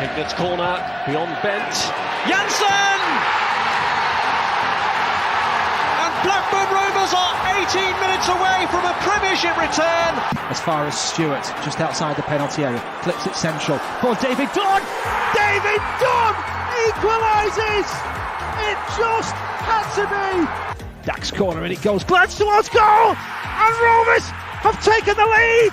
Pignat's corner, beyond Bent. Janssen! And Blackburn Rovers are 18 minutes away from a Premiership return. As far as Stewart, just outside the penalty area, flips it central for David Dunn. David Dunn equalises. It just had to be. Dax corner and it goes. Glance towards goal, and Rovers have taken the lead.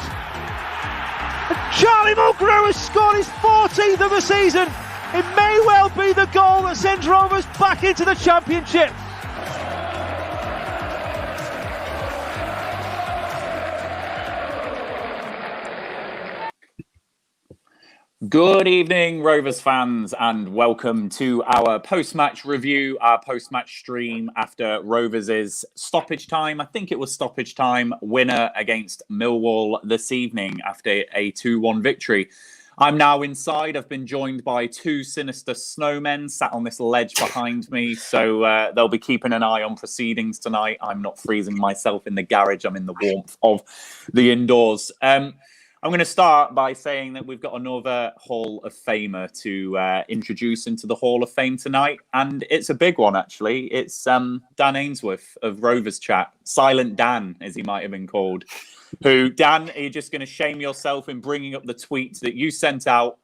And Charlie Mulgrew has scored his 14th of the season. It may well be the goal that sends Rovers back into the Championship. Good evening, Rovers fans, and welcome to our post-match review, our post-match stream after Rovers' stoppage time. I think it was stoppage time winner against Millwall this evening after a 2-1 victory. I'm now inside. I've been joined by two sinister snowmen sat on this ledge behind me, so they'll be keeping an eye on proceedings tonight. I'm not freezing myself in the garage. I'm in the warmth of the indoors. I'm going to start by saying that we've got another Hall of Famer to introduce into the Hall of Fame tonight. And it's a big one, actually. It's Dan Ainsworth of Rovers Chat. Silent Dan, as he might have been called. Who, Dan, are you just going to shame yourself in bringing up the tweet that you sent out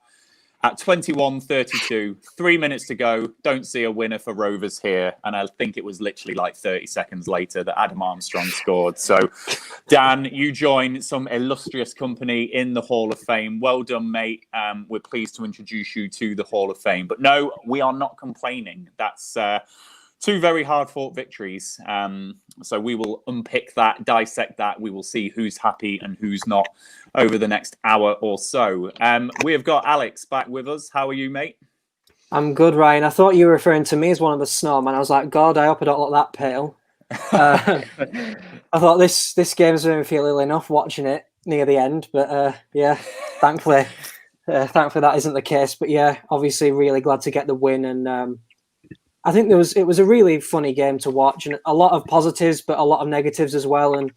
at 21:32, 3 minutes to go, don't see a winner for Rovers here. And I think it was literally like 30 seconds later that Adam Armstrong scored. So, Dan, you join some illustrious company in the Hall of Fame. Well done, mate. We're pleased to introduce you to the Hall of Fame. But no, we are not complaining. That's two very hard-fought victories. So we will unpick that, dissect that. We will see who's happy and who's not over the next hour or so. We have got Alex back with us. How are you, mate? I'm good, Ryan. I thought you were referring to me as one of the snowmen. I was like, God, I hope I don't look that pale. I thought this game's made me feel ill enough watching it near the end. But yeah, thankfully that isn't the case. But yeah, obviously really glad to get the win. And I think it was a really funny game to watch, and a lot of positives, but a lot of negatives as well, and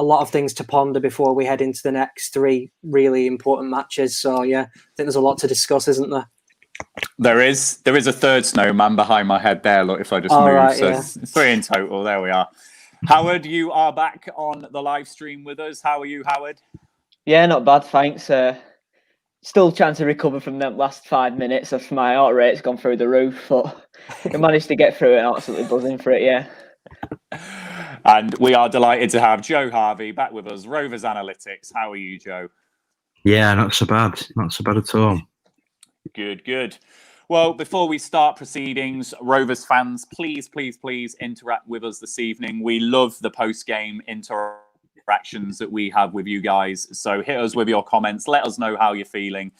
a lot of things to ponder before we head into the next three really important matches. So yeah, I think there's a lot to discuss, isn't there? There is a third snowman behind my head there. Look, if I just move, right, so yeah. it's three in total. There we are. Howard, you are back on the live stream with us. How are you, Howard? Yeah, not bad, thanks. Still trying to recover from them last 5 minutes. Of my heart rate's gone through the roof, but I managed to get through it. Absolutely buzzing for it, yeah. And we are delighted to have Joe Harvey back with us, Rovers Analytics. How are you, Joe? Yeah, not so bad. Not so bad at all. Good. Well, before we start proceedings, Rovers fans, please interact with us this evening. We love the post-game interactions that we have with you guys. So hit us with your comments. Let us know how you're feeling.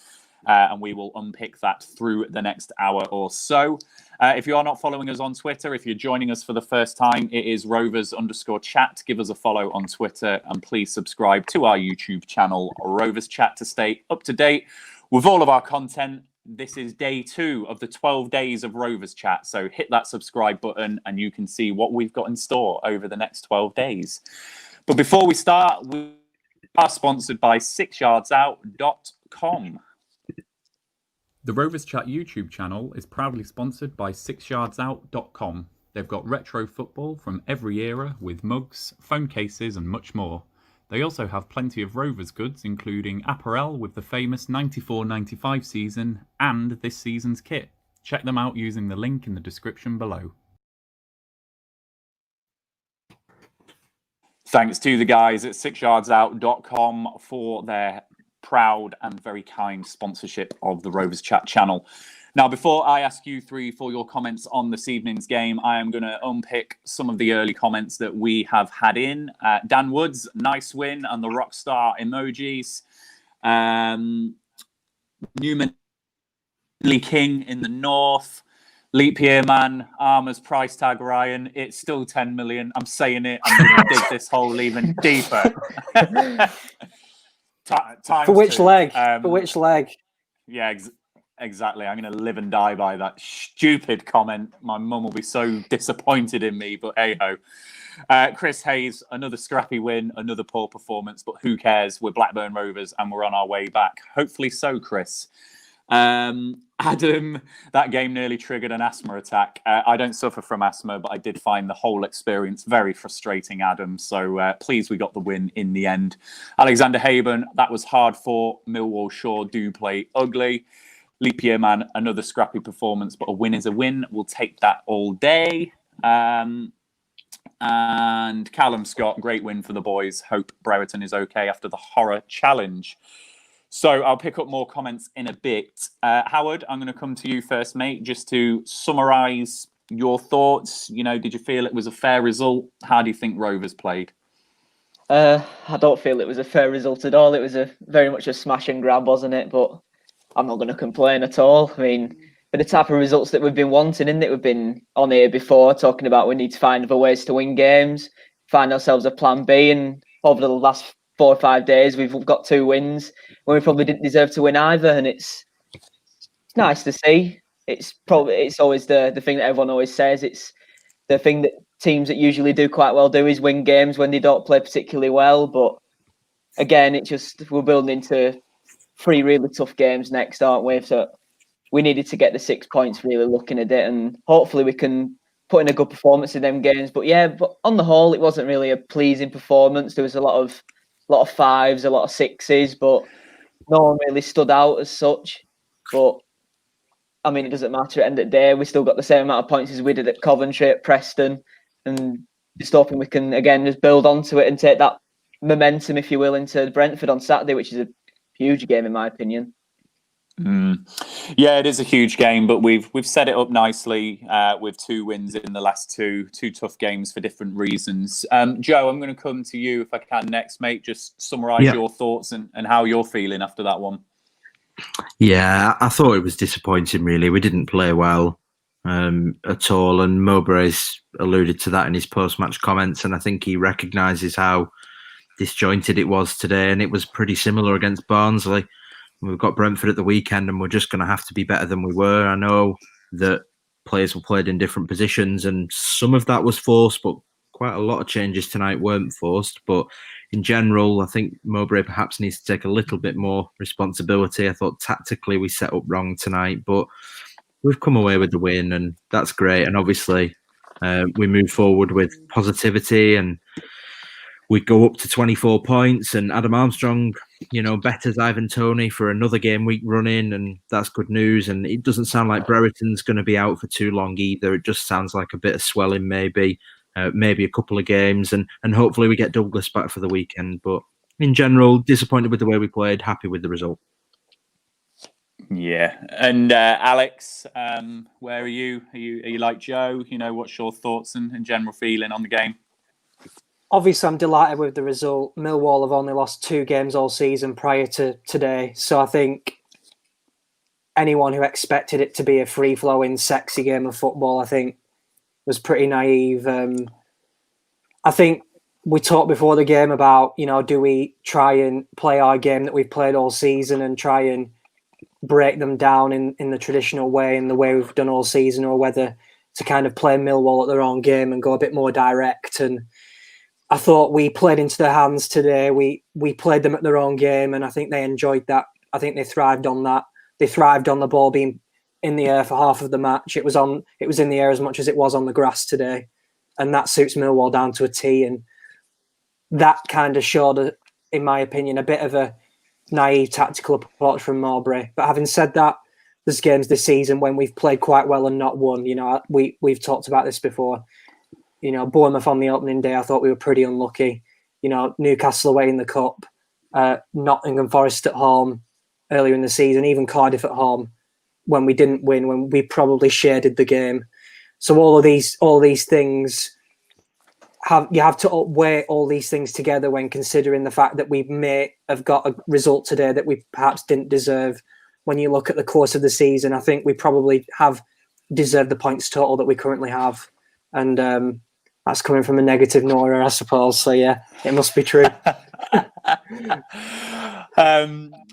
And we will unpick that through the next hour or so. If you are not following us on Twitter, if you're joining us for the first time, it is Rovers_chat. Give us a follow on Twitter and please subscribe to our YouTube channel, Rovers Chat, to stay up to date with all of our content. This is day 2 of the 12 days of Rovers Chat. So hit that subscribe button and you can see what we've got in store over the next 12 days. But before we start, we are sponsored by 6yardsout.com. The Rovers Chat YouTube channel is proudly sponsored by 6yardsout.com. They've got retro football from every era with mugs, phone cases and much more. They also have plenty of Rovers goods, including apparel with the famous 94-95 season and this season's kit. Check them out using the link in the description below. Thanks to the guys at 6yardsout.com for their proud and very kind sponsorship of the Rovers Chat channel. Now, before I ask you three for your comments on this evening's game, I am going to unpick some of the early comments that we have had in. Dan Woods, nice win, and the rockstar emojis. Newman Lee King in the north. Leap year man, Armour's price tag, Ryan. It's still 10 million. I'm saying it. I'm going to dig this hole even deeper. For which leg? For which leg? Yeah, exactly. I'm going to live and die by that stupid comment. My mum will be so disappointed in me, but hey-ho. Chris Hayes, another scrappy win, another poor performance, but who cares? We're Blackburn Rovers and we're on our way back. Hopefully so, Chris. Adam, that game nearly triggered an asthma attack. I don't suffer from asthma, but I did find the whole experience very frustrating, Adam. So pleased we got the win in the end. Alexander Haben, that was hard fought. Millwall sure do play ugly. Leap year man, another scrappy performance, but a win is a win. We'll take that all day. And Callum Scott, great win for the boys. Hope Brereton is okay after the horror challenge. So I'll pick up more comments in a bit. Howard, I'm going to come to you first, mate, just to summarise your thoughts. You know, did you feel it was a fair result? How do you think Rovers played? I don't feel it was a fair result at all. It was very much a smash and grab, wasn't it? But I'm not going to complain at all. I mean, for the type of results that we've been wanting, isn't it? We've been on here before talking about we need to find other ways to win games, find ourselves a plan B, and over the last 4 or 5 days, we've got 2 wins when we probably didn't deserve to win either, and it's nice to see. It's always the thing that everyone always says. It's the thing that teams that usually do quite well do is win games when they don't play particularly well. But again, it's just we're building into 3 really tough games next, aren't we? So we needed to get the 6 points, really looking at it, and hopefully we can put in a good performance in them games. But yeah, but on the whole, it wasn't really a pleasing performance. There was a lot of 5s, a lot of 6s, but no one really stood out as such. But I mean, it doesn't matter. At the end of the day, we still got the same amount of points as we did at Coventry, at Preston, and just hoping we can again just build onto it and take that momentum, if you will, into Brentford on Saturday, which is a huge game in my opinion. Yeah, it is a huge game, but we've set it up nicely with 2 wins in the last two tough games for different reasons. Joe, I'm going to come to you if I can next, mate. Just summarise your thoughts and how you're feeling after that one. Yeah, I thought it was disappointing, really. We didn't play well at all, and Mowbray's alluded to that in his post-match comments, and I think he recognises how disjointed it was today, and it was pretty similar against Barnsley. We've got Brentford at the weekend, and we're just going to have to be better than we were. I know that players were played in different positions, and some of that was forced, but quite a lot of changes tonight weren't forced. But in general, I think Mowbray perhaps needs to take a little bit more responsibility. I thought tactically we set up wrong tonight, but we've come away with the win, and that's great. And obviously, we move forward with positivity, and we go up to 24 points, and Adam Armstrong, betters Ivan Toney for another game week running, and that's good news. And it doesn't sound like Brereton's going to be out for too long either. It just sounds like a bit of swelling, maybe a couple of games, and hopefully we get Douglas back for the weekend. But in general, disappointed with the way we played, happy with the result. Yeah, and Alex, where are you? Are you like Joe? What's your thoughts and general feeling on the game? Obviously, I'm delighted with the result. Millwall have only lost 2 games all season prior to today. So I think anyone who expected it to be a free-flowing, sexy game of football, I think, was pretty naive. I think we talked before the game about, do we try and play our game that we've played all season and try and break them down in the traditional way, in the way we've done all season, or whether to kind of play Millwall at their own game and go a bit more direct. And I thought we played into their hands today. We played them at their own game, and I think they enjoyed that. I think they thrived on that. They thrived on the ball being in the air for half of the match. It was in the air as much as it was on the grass today, and that suits Millwall down to a T. And that kind of showed, in my opinion, a bit of a naive tactical approach from Mowbray. But having said that, there's games this season when we've played quite well and not won. We've talked about this before. Bournemouth on the opening day, I thought we were pretty unlucky. Newcastle away in the Cup, Nottingham Forest at home earlier in the season, even Cardiff at home when we didn't win, when we probably shaded the game. So all these things, you have to weigh all these things together when considering the fact that we may have got a result today that we perhaps didn't deserve. When you look at the course of the season, I think we probably have deserved the points total that we currently have. And that's coming from a negative Nora, I suppose. So yeah, it must be true.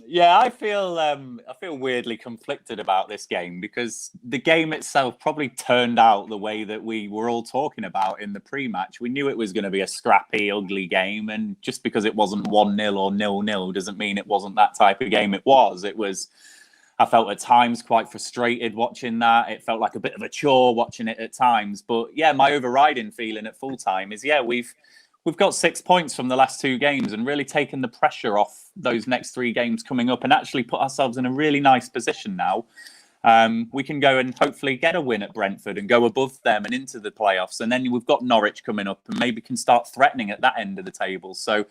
Yeah, I feel weirdly conflicted about this game, because the game itself probably turned out the way that we were all talking about in the pre-match. We knew it was going to be a scrappy, ugly game, and just because it wasn't 1-0 or 0-0 doesn't mean it wasn't that type of game. It was I felt at times quite frustrated watching that. It felt like a bit of a chore watching it at times. But yeah, my overriding feeling at full time is, yeah, we've got 6 points from the last 2 games and really taken the pressure off those next 3 games coming up and actually put ourselves in a really nice position now. We can go and hopefully get a win at Brentford and go above them and into the playoffs. And then we've got Norwich coming up and maybe can start threatening at that end of the table. So,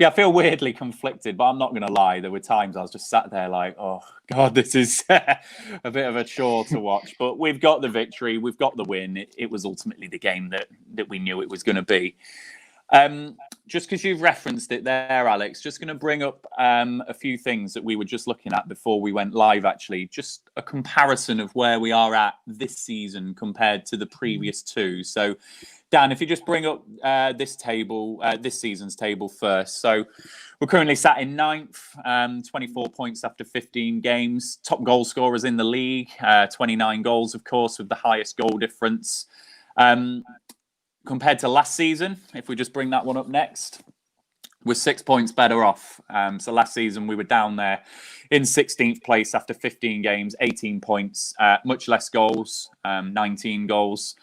yeah, I feel weirdly conflicted, but I'm not going to lie. There were times I was just sat there like, oh, God, this is a bit of a chore to watch. But we've got the victory. We've got the win. It was ultimately the game that we knew it was going to be. Just because you've referenced it there, Alex, just going to bring up a few things that we were just looking at before we went live, actually. Just a comparison of where we are at this season compared to the previous 2. So, Dan, if you just bring up this season's table first. So we're currently sat in 9th, 24 points after 15 games. Top goal scorers in the league, 29 goals, of course, with the highest goal difference. Compared to last season, if we just bring that one up next, we're 6 points better off. So last season, we were down there in 16th place after 15 games, 18 points, much less goals, 19 goals.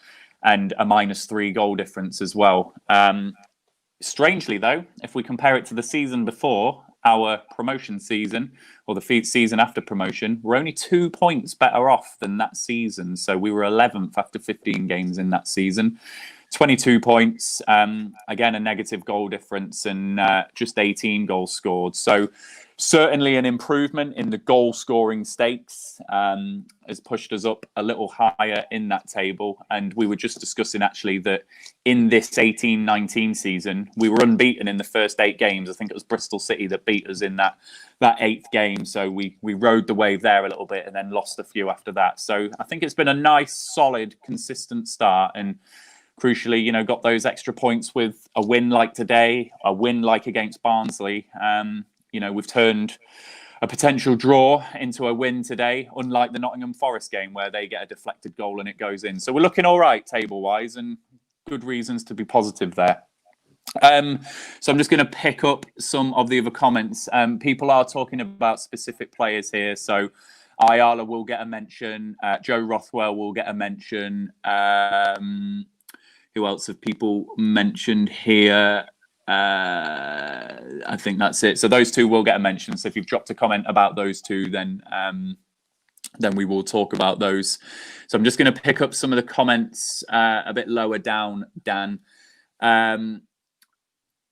And a -3 goal difference as well. Strangely, though, if we compare it to the season before, our promotion season, or the season after promotion, we're only 2 points better off than that season. So we were 11th after 15 games in that season. 22 points, again, a negative goal difference and just 18 goals scored. So certainly an improvement in the goal scoring stakes has pushed us up a little higher in that table. And we were just discussing actually that in this 18-19 season, we were unbeaten in the first 8 games. I think it was Bristol City that beat us in that 8th game. So we rode the wave there a little bit and then lost a few after that. So I think it's been a nice, solid, consistent start. And crucially, got those extra points with a win like today, a win like against Barnsley. We've turned a potential draw into a win today, unlike the Nottingham Forest game where they get a deflected goal and it goes in. So we're looking all right table-wise and good reasons to be positive there. So I'm just going to pick up some of the other comments. People are talking about specific players here. So Ayala will get a mention. Joe Rothwell will get a mention. Who else have people mentioned here? I think that's it. So those 2 will get a mention. So if you've dropped a comment about those 2, then we will talk about those. So I'm just going to pick up some of the comments a bit lower down, Dan.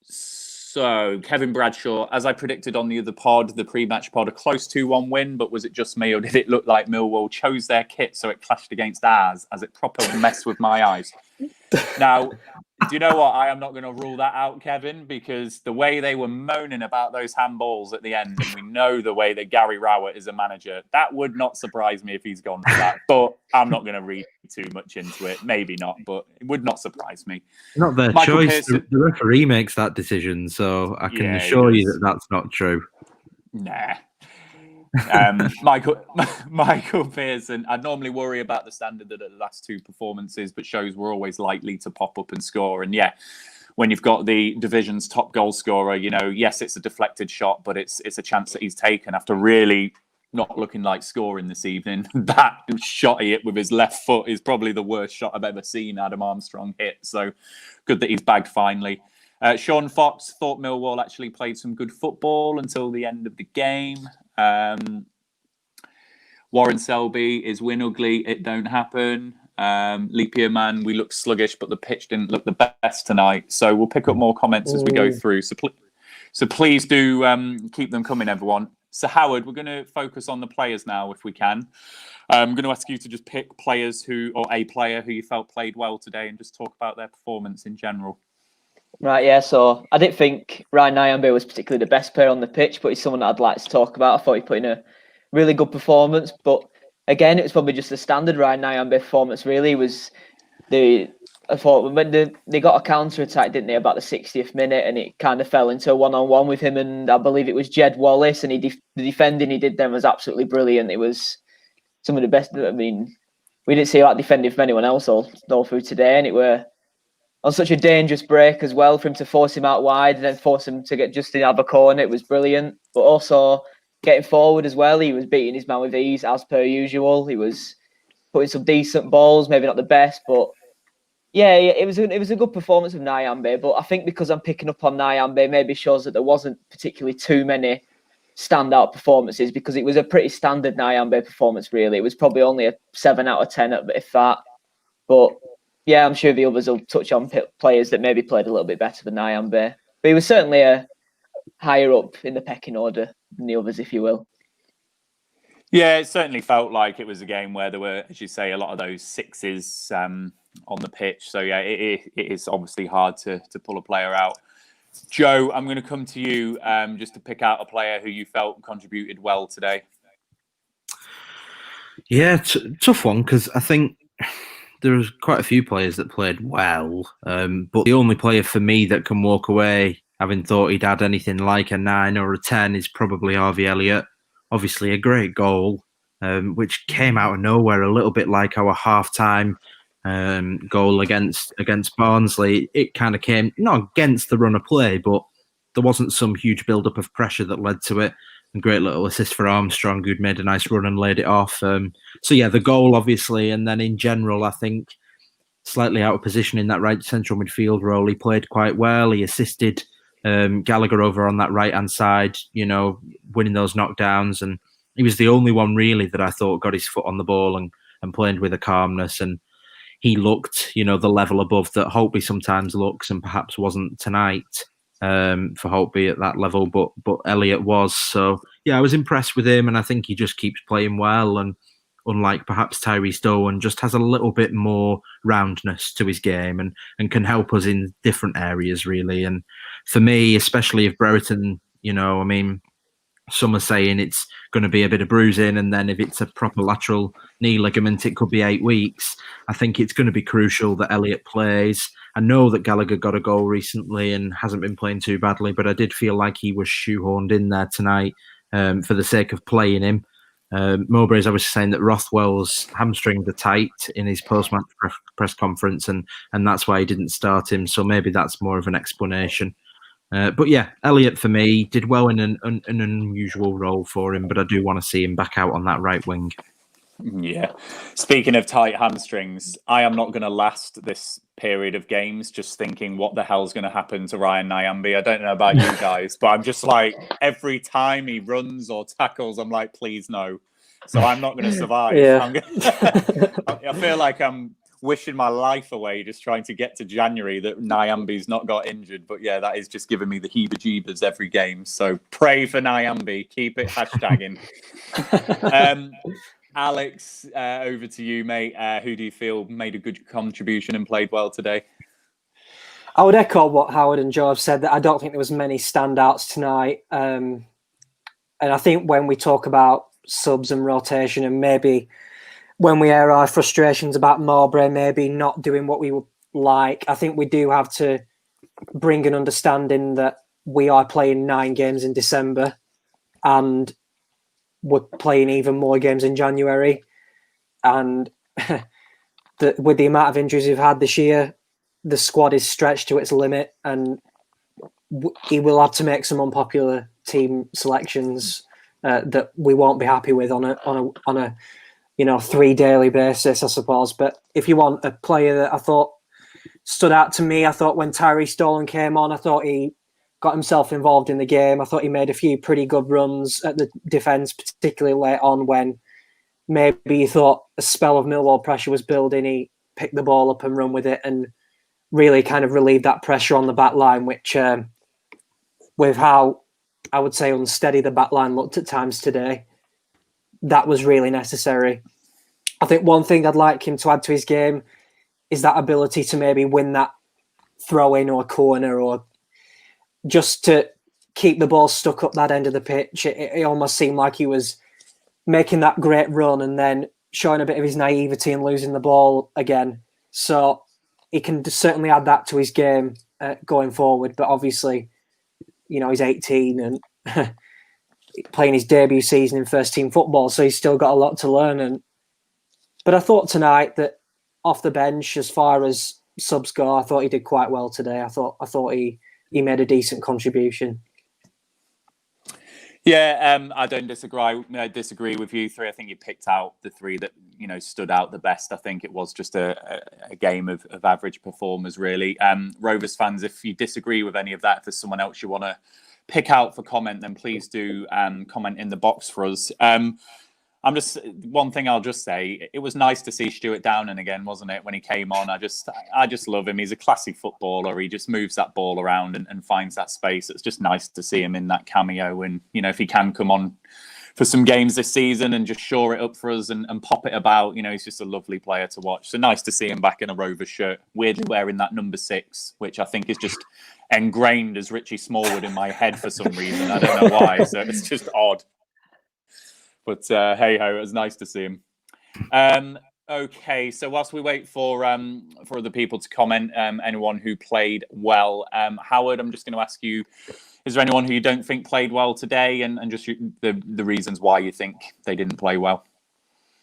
So Kevin Bradshaw, as I predicted on the other pod, the pre-match pod, a close 2-1 win, but was it just me or did it look like Millwall chose their kit so it clashed against ours as it properly messed with my eyes? Now, do you know what? I am not going to rule that out, Kevin, because the way they were moaning about those handballs at the end, and we know the way that Gary Rowett is a manager, that would not surprise me if he's gone for that. But I'm not going to read too much into it. Maybe not, but it would not surprise me. Not their Michael choice. Pearson, the referee makes that decision, so I can assure you that that's not true. Nah. Michael Pearson, I'd normally worry about the standard of the last 2 performances, but shows we're always likely to pop up and score. And yeah, when you've got the division's top goal scorer, yes, it's a deflected shot, but it's a chance that he's taken after really not looking like scoring this evening. That shot he hit with his left foot is probably the worst shot I've ever seen Adam Armstrong hit. So good that he's bagged finally. Sean Fox thought Millwall actually played some good football until the end of the game. Warren Selby is win ugly, it don't happen. Leap year man, we look sluggish, but the pitch didn't look the best tonight. So we'll pick up more comments as we go through. So please do keep them coming, everyone. So Howard, we're going to focus on the players now, if we can. I'm going to ask you to just pick players or a player who you felt played well today, and just talk about their performance in general. Right, yeah. So I didn't think Ryan Nyambe was particularly the best player on the pitch, but he's someone that I'd like to talk about. I thought he put in a really good performance, but again, it was probably just a standard Ryan Nyambe performance. Really, I thought when they got a counter attack, didn't they, about the 60th minute, and it kind of fell into a 1-on-1 with him and I believe it was Jed Wallace, and the defending he did then was absolutely brilliant. It was some of the best. I mean, we didn't see that defending from anyone else all through today, and it were on such a dangerous break as well for him to force him out wide and then force him to get just in the other corner. It was brilliant. But also, getting forward as well. He was beating his man with ease as per usual. He was putting some decent balls, maybe not the best, but yeah, it was a good performance of Nyambe. But I think because I'm picking up on Nyambe, maybe shows that there wasn't particularly too many standout performances, because it was a pretty standard Nyambe performance, really. It was probably only a 7 out of 10, if that. But yeah, I'm sure the others will touch on players that maybe played a little bit better than Nyambe. But he was certainly a higher up in the pecking order than the others, if you will. Yeah, it certainly felt like it was a game where there were, as you say, a lot of those sixes on the pitch. So yeah, it is obviously hard to pull a player out. Joe, I'm going to come to you just to pick out a player who you felt contributed well today. Yeah, tough one, because I think there was quite a few players that played well, but the only player for me that can walk away having thought he'd had anything like a 9 or a 10 is probably Harvey Elliott. Obviously, a great goal, which came out of nowhere, a little bit like our half-time goal against Barnsley. It kind of came not against the run of play, but there wasn't some huge build-up of pressure that led to it. A great little assist for Armstrong, who'd made a nice run and laid it off. So yeah, the goal obviously, and then in general, I think slightly out of position in that right central midfield role. He played quite well. He assisted Gallagher over on that right-hand side, winning those knockdowns. And he was the only one really that I thought got his foot on the ball and played with a calmness. And he looked, the level above that Holtby sometimes looks, and perhaps wasn't tonight for Holtby at that level, but Elliott was. So yeah, I was impressed with him, and I think he just keeps playing well. And unlike perhaps Tyrese Doan, just has a little bit more roundness to his game and can help us in different areas, really. And for me, especially if Brereton, some are saying it's going to be a bit of bruising, and then if it's a proper lateral knee ligament, it could be 8 weeks. I think it's going to be crucial that Elliott plays. I know that Gallagher got a goal recently and hasn't been playing too badly, but I did feel like he was shoehorned in there tonight for the sake of playing him. Mowbray's obviously saying that Rothwell's hamstrings are tight in his post-match press conference, and that's why he didn't start him. So maybe that's more of an explanation. But yeah, Elliott for me did well in an unusual role for him, but I do want to see him back out on that right wing. Yeah. Speaking of tight hamstrings, I am not going to last this period of games just thinking what the hell's going to happen to Ryan Nyambe. I don't know about you guys, but I'm just like, every time he runs or tackles, I'm like, please no. So I'm not going to survive. Yeah. I feel like I'm wishing my life away just trying to get to January that Nyambe's not got injured. But yeah, that is just giving me the heebie-jeebers every game. So pray for Nyambe. Keep it hashtagging. Alex, over to you, mate. Who do you feel made a good contribution and played well today? I would echo what Howard and Joe have said, that I don't think there was many standouts tonight. And I think when we talk about subs and rotation, and maybe when we air our frustrations about Mowbray maybe not doing what we would like, I think we do have to bring an understanding that we are playing 9 games in December, and we're playing even more games in January. And with the amount of injuries we've had this year, the squad is stretched to its limit, and he will have to make some unpopular team selections that we won't be happy with on a 3 daily basis, I suppose. But if you want a player that I thought stood out to me, I thought when Tyrese Dolan came on, I thought he got himself involved in the game. I thought he made a few pretty good runs at the defence, particularly late on when maybe you thought a spell of Millwall pressure was building. He picked the ball up and run with it and really kind of relieved that pressure on the back line, which with how, I would say, unsteady the back line looked at times today, that was really necessary. I think one thing I'd like him to add to his game is that ability to maybe win that throw-in or corner, or just to keep the ball stuck up that end of the pitch. It almost seemed like he was making that great run and then showing a bit of his naivety and losing the ball again. So he can certainly add that to his game going forward. But obviously, he's 18 and playing his debut season in first team football, so he's still got a lot to learn. But I thought tonight that off the bench, as far as subs go, I thought he did quite well today. I thought he made a decent contribution. Yeah, I don't disagree with you three. I think you picked out the three that stood out the best. I think it was just a game of average performers, really. Rovers fans, if you disagree with any of that, if there's someone else you want to pick out for comment, then please do comment in the box for us. One thing I'll just say, it was nice to see Stuart Downing again, wasn't it? When he came on, I just love him. He's a classy footballer. He just moves that ball around and finds that space. It's just nice to see him in that cameo. And if he can come on for some games this season and just shore it up for us and pop it about, he's just a lovely player to watch. So nice to see him back in a Rovers shirt, weirdly wearing that number 6, which I think is just ingrained as Richie Smallwood in my head for some reason. I don't know why. So it's just odd. But hey ho, it was nice to see him. Okay, so whilst we wait for other people to comment, anyone who played well, Howard, I'm just going to ask you: is there anyone who you don't think played well today, and just the reasons why you think they didn't play well?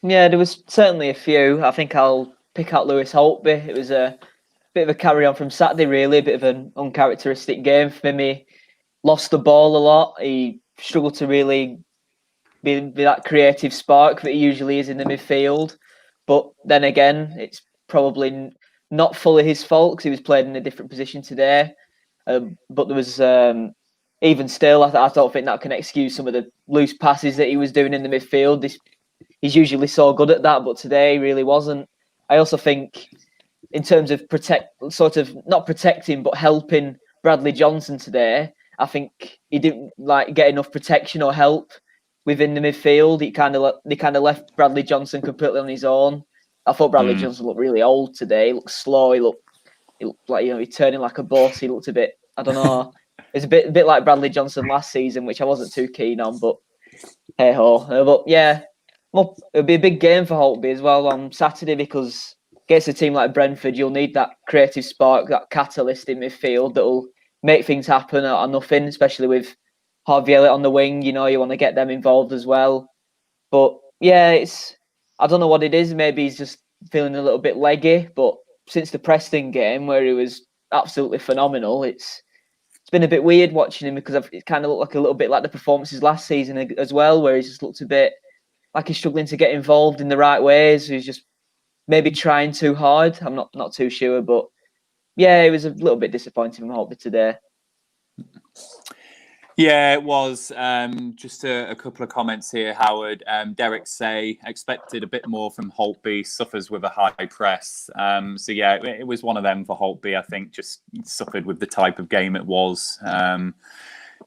Yeah, there was certainly a few. I think I'll pick out Lewis Holtby. It was a bit of a carry on from Saturday, really, a bit of an uncharacteristic game for him. He lost the ball a lot. He struggled to really be that creative spark that he usually is in the midfield. But then again, it's probably not fully his fault because he was played in a different position today. But there was, even still, I don't think that can excuse some of the loose passes that he was doing in the midfield. He's usually so good at that, but today he really wasn't. I also think in terms of not protecting, but helping Bradley Johnson today, I think he didn't get enough protection or help within the midfield. They kind of left Bradley Johnson completely on his own. I thought Bradley Johnson looked really old today. He looked slow. He looked like he's turning like a boss. He looked a bit, I don't know. It's a bit like Bradley Johnson last season, which I wasn't too keen on. But hey ho. But yeah, well, it'll be a big game for Holtby as well on Saturday because against a team like Brentford, you'll need that creative spark, that catalyst in midfield that will make things happen out of nothing, especially with Harvey Elliott on the wing. You want to get them involved as well. But yeah, I don't know what it is. Maybe he's just feeling a little bit leggy. But since the Preston game where he was absolutely phenomenal, it's been a bit weird watching him because it kind of looked like a little bit like the performances last season as well, where he's just looked a bit like he's struggling to get involved in the right ways. He's just maybe trying too hard. I'm not too sure, but yeah, it was a little bit disappointing from Holtby today. Yeah, it was. Just a couple of comments here, Howard. Derek say expected a bit more from Holtby, suffers with a high press. So yeah, it was one of them for Holtby. I think just suffered with the type of game it was. And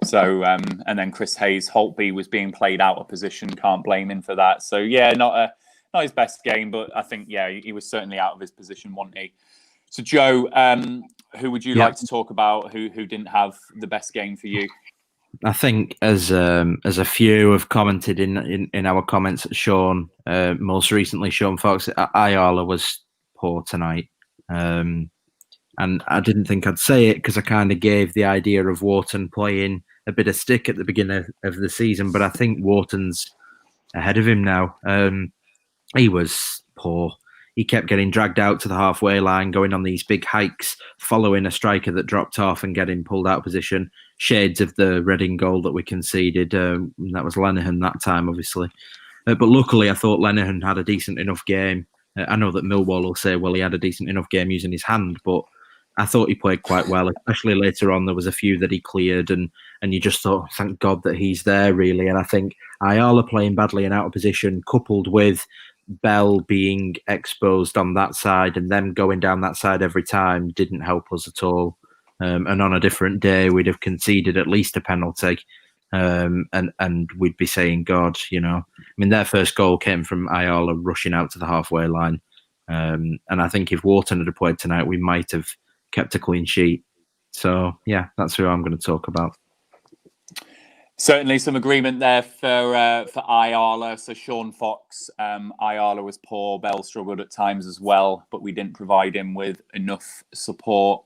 then Chris Hayes, Holtby was being played out of position. Can't blame him for that. So yeah, not his best game, but I think he was certainly out of his position, wasn't he? So Joe, who would you like to talk about? Who didn't have the best game for you? I think as a few have commented in our comments, Sean, most recently Sean Fox, Ayala was poor tonight. And I didn't think I'd say it because I kind of gave the idea of Wharton playing a bit of stick at the beginning of the season, but I think Wharton's ahead of him now. He was poor. He kept getting dragged out to the halfway line, going on these big hikes, following a striker that dropped off and getting pulled out of position. Shades of the Reading goal that we conceded. That was Lenihan that time, obviously. But luckily, I thought Lenihan had a decent enough game. I know that Millwall will say, well, he had a decent enough game using his hand, but I thought he played quite well, especially later on. There was a few that he cleared, and you just thought, thank God that he's there, really. And I think Ayala playing badly and out of position, coupled with Bell being exposed on that side and them going down that side every time, didn't help us at all. And on a different day, we'd have conceded at least a penalty, and we'd be saying, God, I mean, their first goal came from Ayala rushing out to the halfway line. And I think if Wharton had played tonight, we might have kept a clean sheet. So, yeah, that's who I'm going to talk about. Certainly some agreement there for Ayala. So Sean Fox, Ayala was poor. Bell struggled at times as well, but we didn't provide him with enough support.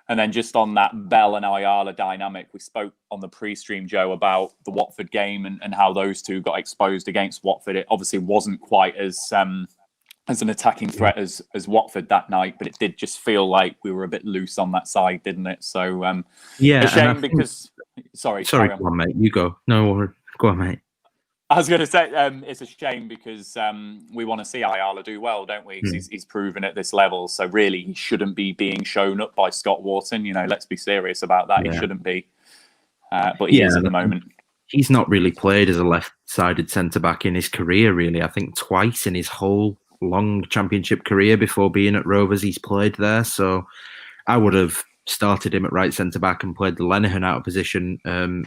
And then just on that Bell and Ayala dynamic, we spoke on the pre-stream, Joe, about the Watford game and how those two got exposed against Watford. It obviously wasn't quite as an attacking threat as Watford that night, but it did just feel like we were a bit loose on that side, didn't it? So yeah, a shame because Sorry, Sorry, carry on. go on, mate. You go. No, go on, mate. I was going to say it's a shame because we want to see Ayala do well, don't we? 'Cause he's proven at this level. So really, he shouldn't be being shown up by Scott Wharton. Let's be serious about that. Yeah. He shouldn't be. But he is at the moment. He's not really played as a left-sided centre-back in his career, really. I think twice in his whole long Championship career before being at Rovers, he's played there. So I would have started him at right centre-back and played the Lenihan out of position,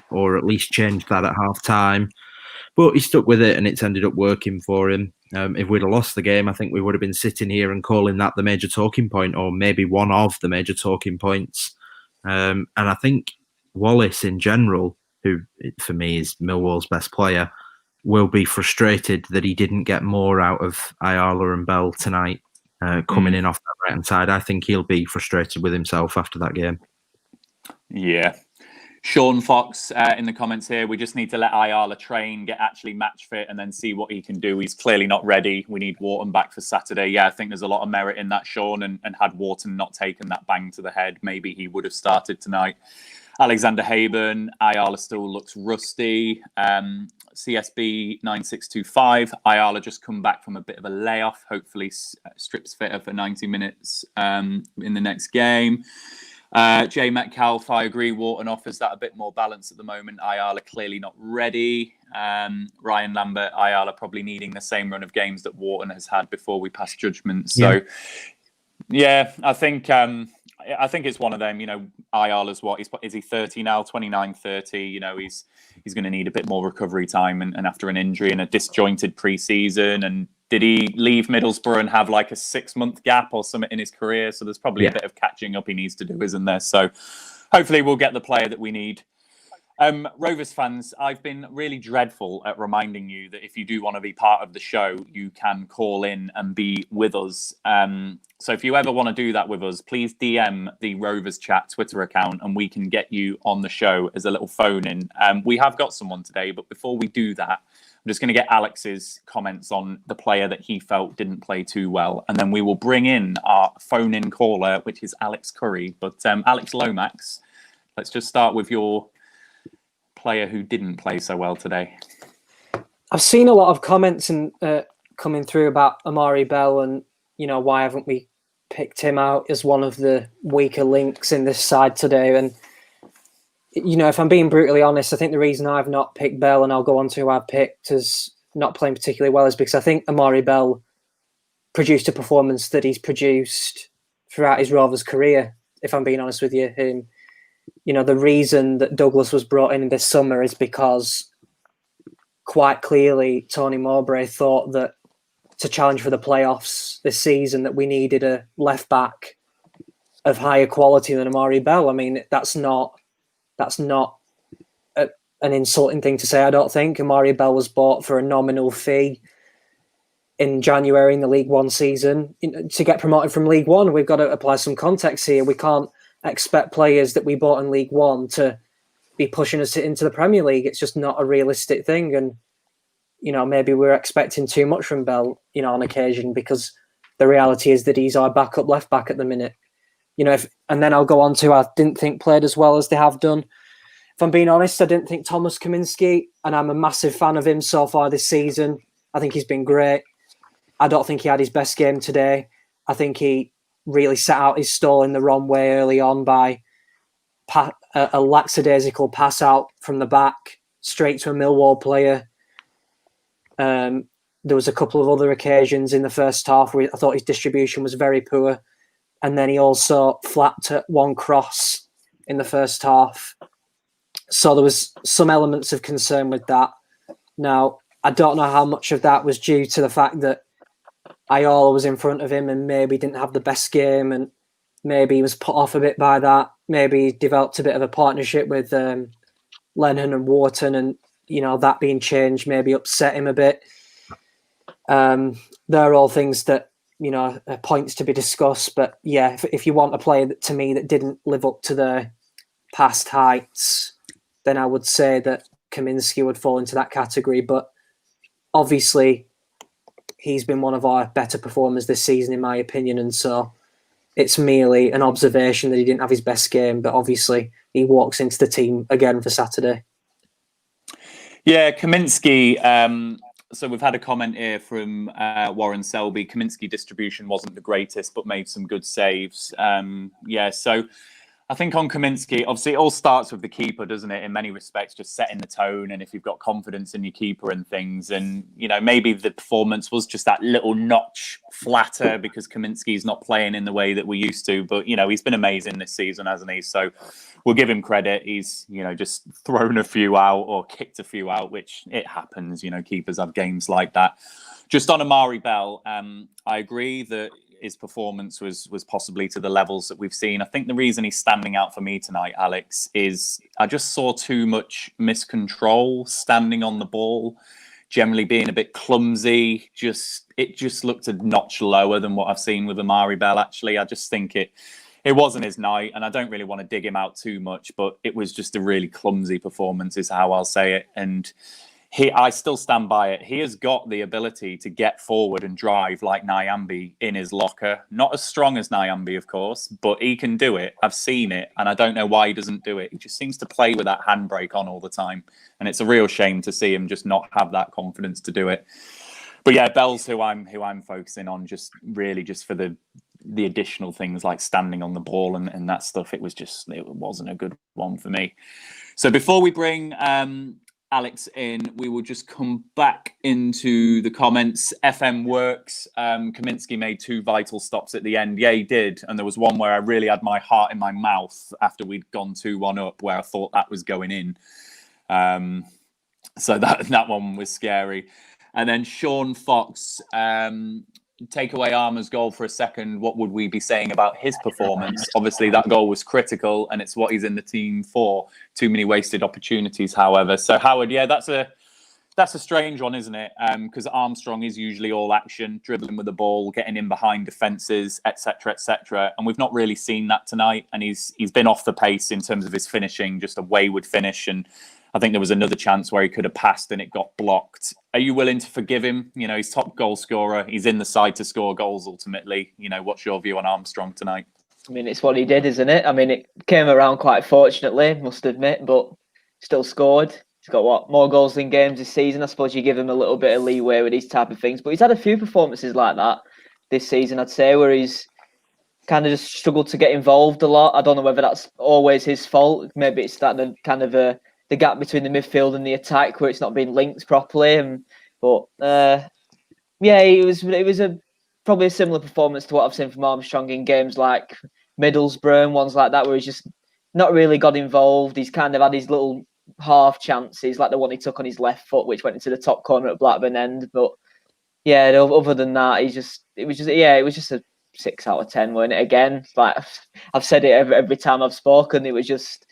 or at least changed that at half-time. But he stuck with it and it's ended up working for him. If we'd have lost the game, I think we would have been sitting here and calling that the major talking point, or maybe one of the major talking points. And I think Wallace in general, who for me is Millwall's best player, will be frustrated that he didn't get more out of Ayala and Bell tonight, coming in off that right-hand side. I think he'll be frustrated with himself after that game. Yeah. Sean Fox in the comments here, we just need to let Ayala train, get actually match fit, and then see what he can do. He's clearly not ready. We need Wharton back for Saturday. Yeah, I think there's a lot of merit in that, Sean, and had Wharton not taken that bang to the head, maybe he would have started tonight. Alexander Haben, Ayala still looks rusty. CSB 9625, Ayala just come back from a bit of a layoff. Hopefully strips fitter for 90 minutes in the next game. Jay Metcalf, I agree. Wharton offers that a bit more balance at the moment. Ayala clearly not ready. Ryan Lambert, Ayala probably needing the same run of games that Wharton has had before we pass judgment. So, yeah, I think it's one of them. Ayala's is he 30 now? 29, 30. He's going to need a bit more recovery time, and after an injury and a disjointed pre-season. And did he leave Middlesbrough and have like a 6-month gap or something in his career? So there's probably a bit of catching up he needs to do, isn't there? So hopefully we'll get the player that we need. Rovers fans, I've been really dreadful at reminding you that if you do want to be part of the show, you can call in and be with us. So if you ever want to do that with us, please DM the Rovers Chat Twitter account and we can get you on the show as a little phone in. We have got someone today, but before we do that, I'm just going to get Alex's comments on the player that he felt didn't play too well. And then we will bring in our phone-in caller, which is Alex Curry. But Alex Lomax, let's just start with your player who didn't play so well today. I've seen a lot of comments and coming through about Amari Bell and, why haven't we picked him out as one of the weaker links in this side today. And, if I'm being brutally honest, I think the reason I've not picked Bell, and I'll go on to who I've picked as not playing particularly well, is because I think Amari Bell produced a performance that he's produced throughout his Rovers career, if I'm being honest with you. The reason that Douglas was brought in this summer is because quite clearly Tony Mowbray thought that to challenge for the playoffs this season that we needed a left back of higher quality than Amari Bell. I mean, that's not an insulting thing to say, I don't think. Amari Bell was bought for a nominal fee in January in the League One season. To get promoted from League One, we've got to apply some context here. We can't expect players that we bought in League One to be pushing us into the Premier League. It's just not a realistic thing. And, maybe we're expecting too much from Bell, on occasion, because the reality is that he's our backup left back at the minute. And then I'll go on to, I didn't think played as well as they have done. If I'm being honest, I didn't think Thomas Kaminski, and I'm a massive fan of him so far this season. I think he's been great. I don't think he had his best game today. I think he really set out his stall in the wrong way early on by a lackadaisical pass out from the back straight to a Millwall player. There was a couple of other occasions in the first half where I thought his distribution was very poor. And then he also flapped at one cross in the first half. So there was some elements of concern with that. Now, I don't know how much of that was due to the fact that Ayala was in front of him and maybe didn't have the best game, and maybe he was put off a bit by that. Maybe he developed a bit of a partnership with Lennon and Wharton, and that being changed maybe upset him a bit. They're all things that are points to be discussed. But yeah, if you want a player that, to me, that didn't live up to their past heights, then I would say that Kaminski would fall into that category. But obviously, he's been one of our better performers this season, in my opinion. And so, it's merely an observation that he didn't have his best game, but obviously he walks into the team again for Saturday. Yeah, Kaminsky. So we've had a comment here from Warren Selby. Kaminsky distribution wasn't the greatest, but made some good saves. So I think on Kaminsky, obviously it all starts with the keeper, doesn't it? In many respects, just setting the tone, and if you've got confidence in your keeper and things, and maybe the performance was just that little notch flatter because Kaminsky's not playing in the way that we used to. But he's been amazing this season, hasn't he? So we'll give him credit. He's just thrown a few out or kicked a few out, which it happens. Keepers have games like that. Just on Amari Bell, I agree that his performance was possibly to the levels that we've seen. I think the reason he's standing out for me tonight, Alex, is I just saw too much miscontrol standing on the ball, generally being a bit clumsy. It just looked a notch lower than what I've seen with Amari Bell, actually. I just think it wasn't his night, and I don't really want to dig him out too much, but it was just a really clumsy performance is how I'll say it. And I still stand by it. He has got the ability to get forward and drive like Nyambe in his locker. Not as strong as Nyambe, of course, but he can do it. I've seen it, and I don't know why he doesn't do it. He just seems to play with that handbrake on all the time, and it's a real shame to see him just not have that confidence to do it. But yeah, Bell's who I'm focusing on, just for the additional things like standing on the ball and that stuff. It wasn't a good one for me. So before we bring Alex in, we will just come back into the comments. FM works. Kaminsky made 2 vital stops at the end. Yeah, he did. And there was one where I really had my heart in my mouth after we'd gone 2-1 up, where I thought that was going in. So that one was scary. And then Sean Fox, take away Armour's goal for a second. What would we be saying about his performance? Obviously, that goal was critical, and it's what he's in the team for. Too many wasted opportunities, however. So, Howard, yeah, that's a strange one, isn't it? Because Armstrong is usually all action, dribbling with the ball, getting in behind defences, etc., etc. And we've not really seen that tonight. And he's been off the pace in terms of his finishing, just a wayward finish. And I think there was another chance where he could have passed and it got blocked. Are you willing to forgive him? He's top goal scorer. He's in the side to score goals ultimately. What's your view on Armstrong tonight? I mean, it's what he did, isn't it? I mean, it came around quite fortunately, must admit, but still scored. He's got, more goals than games this season? I suppose you give him a little bit of leeway with these type of things. But he's had a few performances like that this season, I'd say, where he's kind of just struggled to get involved a lot. I don't know whether that's always his fault. Maybe it's that the gap between the midfield and the attack where it's not being linked properly. It was probably a similar performance to what I've seen from Armstrong in games like Middlesbrough and ones like that, where he's just not really got involved. He's kind of had his little half chances, like the one he took on his left foot, which went into the top corner at Blackburn End. But yeah, other than that, it was just a 6 out of 10, weren't it? Again, like I've said it every time I've spoken. It was just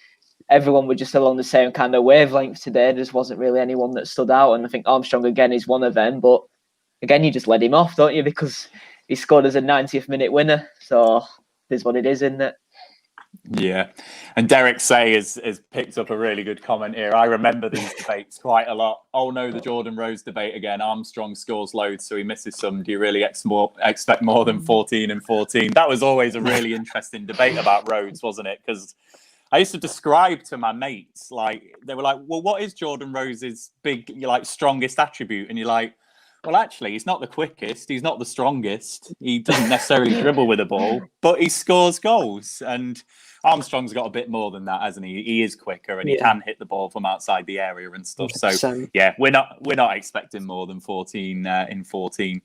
everyone was just along the same kind of wavelength today. There just wasn't really anyone that stood out, and I think Armstrong again is one of them. But again, you just let him off, don't you? Because he scored as a 90th minute winner. So it is what it is, isn't it? Yeah. And Derek Say has picked up a really good comment here. I remember these debates quite a lot. Oh no, the Jordan Rose debate again. Armstrong scores loads, so he misses some. Do you really expect more than 14 and 14? That was always a really interesting debate about Rhodes, wasn't it? Because I used to describe to my mates, like, they were like, well, what is Jordan Rose's strongest attribute? And you're like, well, actually, he's not the quickest. He's not the strongest. He doesn't necessarily dribble with the ball, but he scores goals. And Armstrong's got a bit more than that, hasn't he? He is quicker and he can hit the ball from outside the area and stuff. 100%. So, yeah, we're not expecting more than 14 in 14.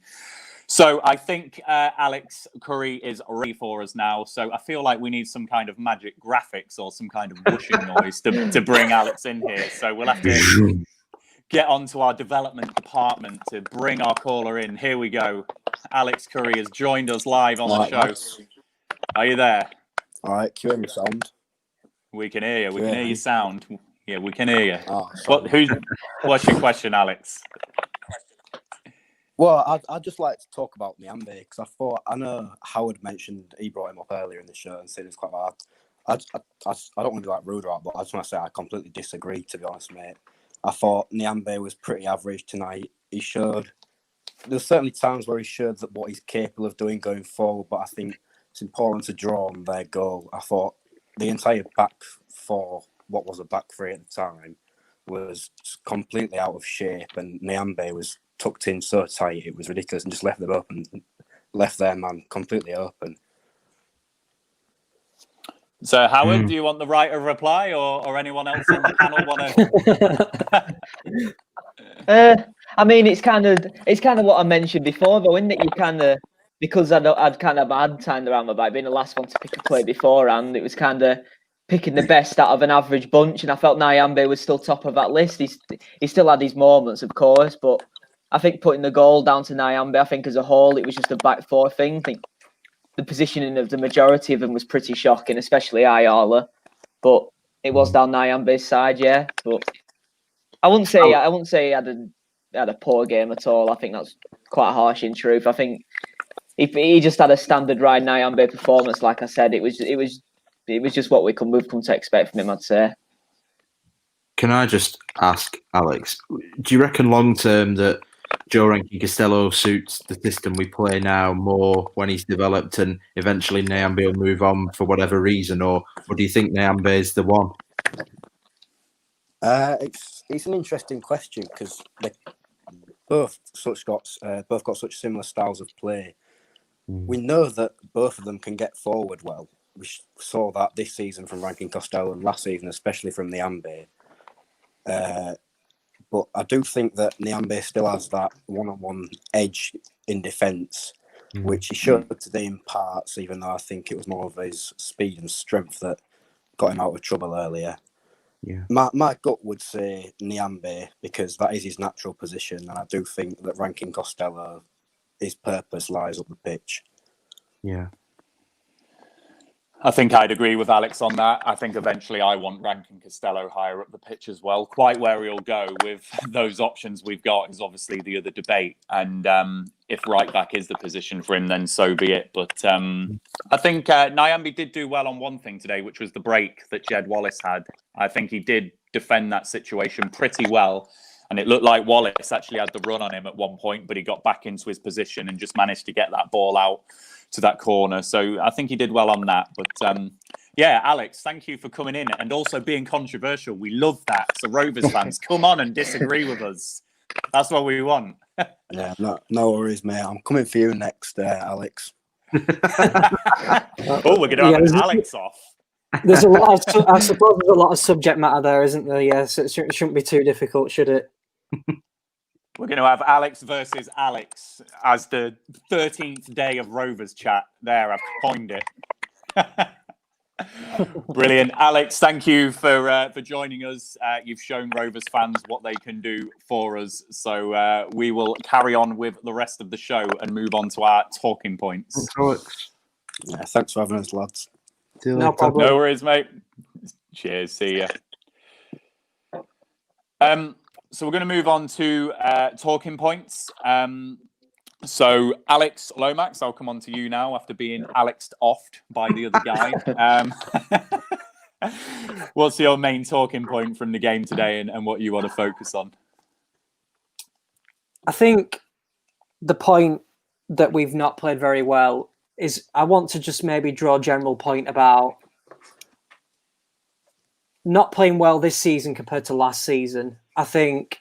So I think Alex Curry is ready for us now. So I feel like we need some kind of magic graphics or some kind of whooshing noise to bring Alex in here. So we'll have to get onto our development department to bring our caller in. Here we go. Alex Curry has joined us live on the show. Lads. Are you there? All right, can you hear me sound? We can hear you. We can hear you sound. Yeah, we can hear you. Oh, what's your question, Alex? Well, I'd just like to talk about Nyambe because I know Howard mentioned, he brought him up earlier in the show and said it's quite hard. I don't want to be like rude about, but I just want to say I completely disagree, to be honest, mate. I thought Nyambe was pretty average tonight. There's certainly times where he showed that what he's capable of doing going forward, but I think it's important to draw on their goal. I thought the entire back four, what was a back three at the time, was completely out of shape, and Nyambe was tucked in so tight it was ridiculous, and just left them open, left their man completely open. So, Howard, do you want the right of reply, or anyone else on the panel want to? I mean, it's kind of what I mentioned before, though, isn't it? You kind of, because I'd kind of had time around my back, being the last one to pick a play beforehand, it was kind of picking the best out of an average bunch, and I felt Nyambe was still top of that list. He still had his moments, of course, but I think putting the goal down to Nyambe, I think as a whole, it was just a back four thing. I think the positioning of the majority of them was pretty shocking, especially Ayala, but it was down Nyambe's side, yeah. But I wouldn't say he had a poor game at all. I think that's quite harsh in truth. I think if he just had a standard Ryan Nyambe performance, like I said, it was just what we've come to expect from him, I'd say. Can I just ask, Alex, do you reckon long term that Joe Rankin Costello suits the system we play now more when he's developed, and eventually Nyambe will move on for whatever reason, or do you think Nyambe is the one? It's an interesting question because they both got such similar styles of play. We know that both of them can get forward well. We saw that this season from Rankin Costello, and last season especially from Nyambe. But I do think that Nyambe still has that one-on-one edge in defence, which he showed today in parts, even though I think it was more of his speed and strength that got him out of trouble earlier. Yeah. My gut would say Nyambe, because that is his natural position, and I do think that Rankin Costello, his purpose lies up the pitch. Yeah. I think I'd agree with Alex on that. I think eventually I want Rankin Costello higher up the pitch as well. Quite where he'll go with those options we've got is obviously the other debate. And if right back is the position for him, then so be it. But I think Nyambe did do well on one thing today, which was the break that Jed Wallace had. I think he did defend that situation pretty well. And it looked like Wallace actually had the run on him at one point, but he got back into his position and just managed to get that ball out to that corner. So I think he did well on that. But yeah, Alex, thank you for coming in and also being controversial. We love that. So Rovers fans, come on and disagree with us. That's what we want. Yeah, no worries, mate. I'm coming for you next, Alex. We're going to have Alex off. There's a lot of, I suppose there's a lot of subject matter there, isn't there? Yeah, so it shouldn't be too difficult, should it? We're going to have Alex versus Alex as the 13th day of Rovers Chat. There, I've coined it. Brilliant. Alex, thank you for joining us. You've shown Rovers fans what they can do for us. So we will carry on with the rest of the show and move on to our talking points. Yeah, thanks for having us, lads. No problem. No worries, mate. Cheers. See ya. So we're going to move on to talking points. So Alex Lomax, I'll come on to you now after being Alexed offed by the other guy. What's your main talking point from the game today and what you want to focus on? I think the point that we've not played very well is I want to just maybe draw a general point about not playing well this season compared to last season. I think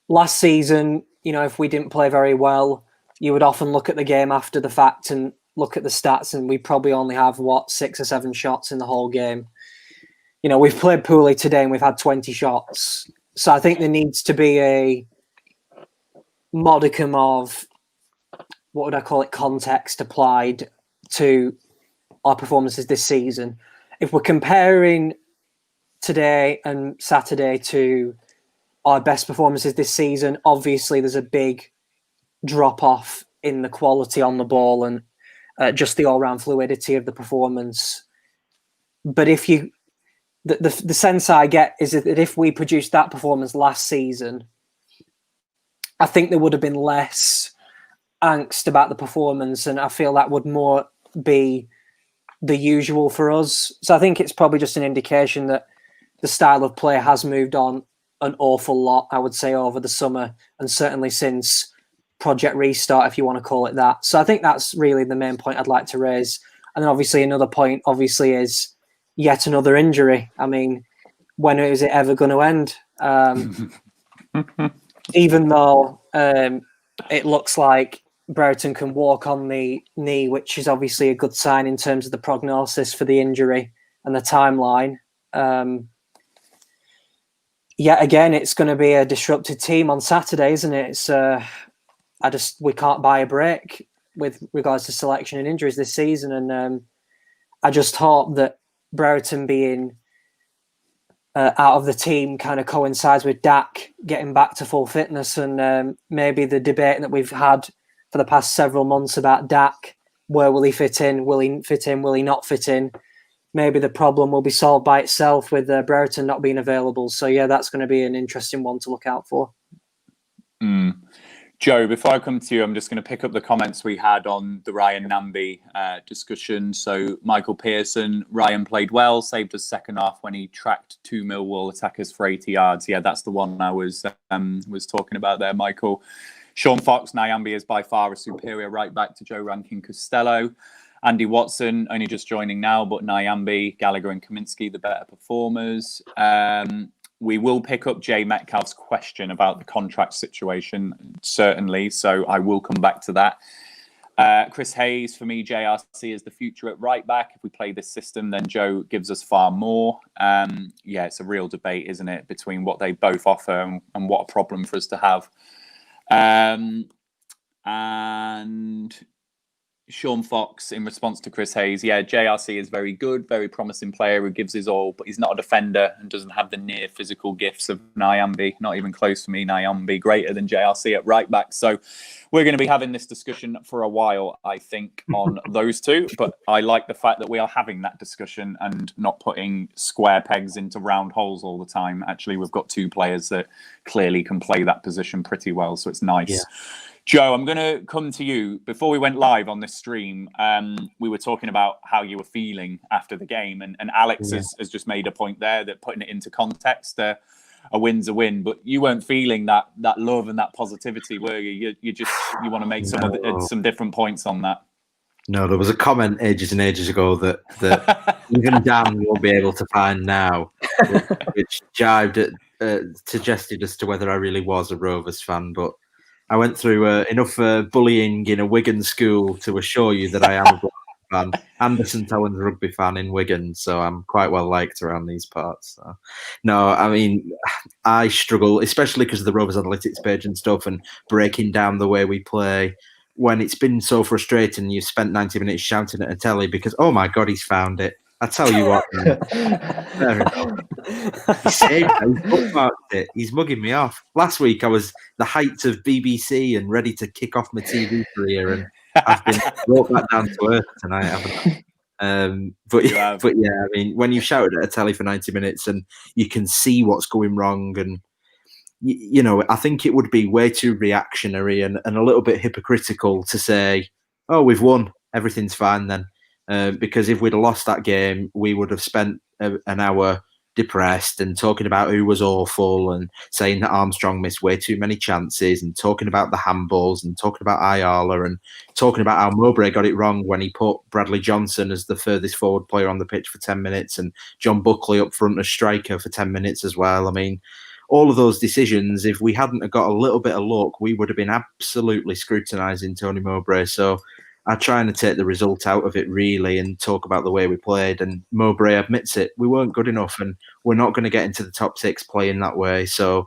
last season, you know, if we didn't play very well, you would often look at the game after the fact and look at the stats, and we probably only have, 6 or 7 shots in the whole game. You know, we've played poorly today and we've had 20 shots. So I think there needs to be a modicum of, what would I call it, context applied to our performances this season. If we're comparing today and Saturday to our best performances this season, obviously there's a big drop off in the quality on the ball and just the all-round fluidity of the performance. But if you, the sense I get is that if we produced that performance last season, I think there would have been less angst about the performance, and I feel that would more be the usual for us. So I think it's probably just an indication that the style of play has moved on an awful lot, I would say, over the summer, and certainly since Project Restart, if you want to call it that. So I think that's really the main point I'd like to raise. And then obviously another point, is yet another injury. I mean, when is it ever going to end? Even though it looks like Brereton can walk on the knee, which is obviously a good sign in terms of the prognosis for the injury and the timeline. Yet again, it's going to be a disrupted team on Saturday, isn't it? It's we can't buy a break with regards to selection and injuries this season, and I just hope that Brereton being out of the team kind of coincides with Dak getting back to full fitness, and maybe the debate that we've had for the past several months about Dak, where will he fit in? Will he fit in? Will he not fit in? Maybe the problem will be solved by itself with Brereton not being available. So yeah, that's going to be an interesting one to look out for. Joe, before I come to you, I'm just going to pick up the comments we had on the Ryan Namby discussion. So Michael Pearson, Ryan played well, saved us second half when he tracked 2 Millwall attackers for 80 yards. Yeah, that's the one I was talking about there, Michael. Sean Fox, Nyambi is by far a superior right back to Joe Rankin Costello. Andy Watson, only just joining now, but Nyambi, Gallagher and Kaminsky, the better performers. We will pick up Jay Metcalf's question about the contract situation, certainly. So I will come back to that. Chris Hayes, for me, JRC is the future at right back. If we play this system, then Joe gives us far more. Yeah, it's a real debate, isn't it, between what they both offer and what a problem for us to have. And Sean Fox, in response to Chris Hayes, yeah, JRC is very good, very promising player who gives his all, but he's not a defender and doesn't have the near physical gifts of Nyambi. Not even close to me, Nyambi, greater than JRC at right back. So we're going to be having this discussion for a while, I think, on those two. But I like the fact that we are having that discussion and not putting square pegs into round holes all the time. Actually, we've got two players that clearly can play that position pretty well, so it's nice. Yeah. Joe, I'm going to come to you. Before we went live on this stream, we were talking about how you were feeling after the game. And Alex has just made a point there that putting it into context, a win's a win. But you weren't feeling that love and that positivity, were you? You want to make some different points on that. No, there was a comment ages and ages ago that even Dan won't be able to find now, which jibed at, suggested as to whether I really was a Rovers fan. But I went through enough bullying in a Wigan school to assure you that I am a Rugby fan and a St Helens rugby fan in Wigan, so I'm quite well liked around these parts. So. No, I mean, I struggle, especially because of the Rovers Analytics page and stuff, and breaking down the way we play. When it's been so frustrating, you've spent 90 minutes shouting at a telly because, oh my God, he's found it. I tell you what, fair enough. He saved it. He's bookmarked it. He's mugging me off. Last week, I was the height of BBC and ready to kick off my TV career, and I've been brought back down to earth tonight, haven't I? But yeah, I mean, when you've shouted at a telly for 90 minutes and you can see what's going wrong, and you know, I think it would be way too reactionary and a little bit hypocritical to say, "Oh, we've won, everything's fine then." Because if we'd have lost that game, we would have spent an hour depressed and talking about who was awful and saying that Armstrong missed way too many chances and talking about the handballs and talking about Ayala and talking about how Mowbray got it wrong when he put Bradley Johnson as the furthest forward player on the pitch for 10 minutes and John Buckley up front as striker for 10 minutes as well. I mean, all of those decisions, if we hadn't have got a little bit of luck, we would have been absolutely scrutinising Tony Mowbray. So I try to take the result out of it, really, and talk about the way we played. And Mowbray admits it. We weren't good enough, and we're not going to get into the top six playing that way. So,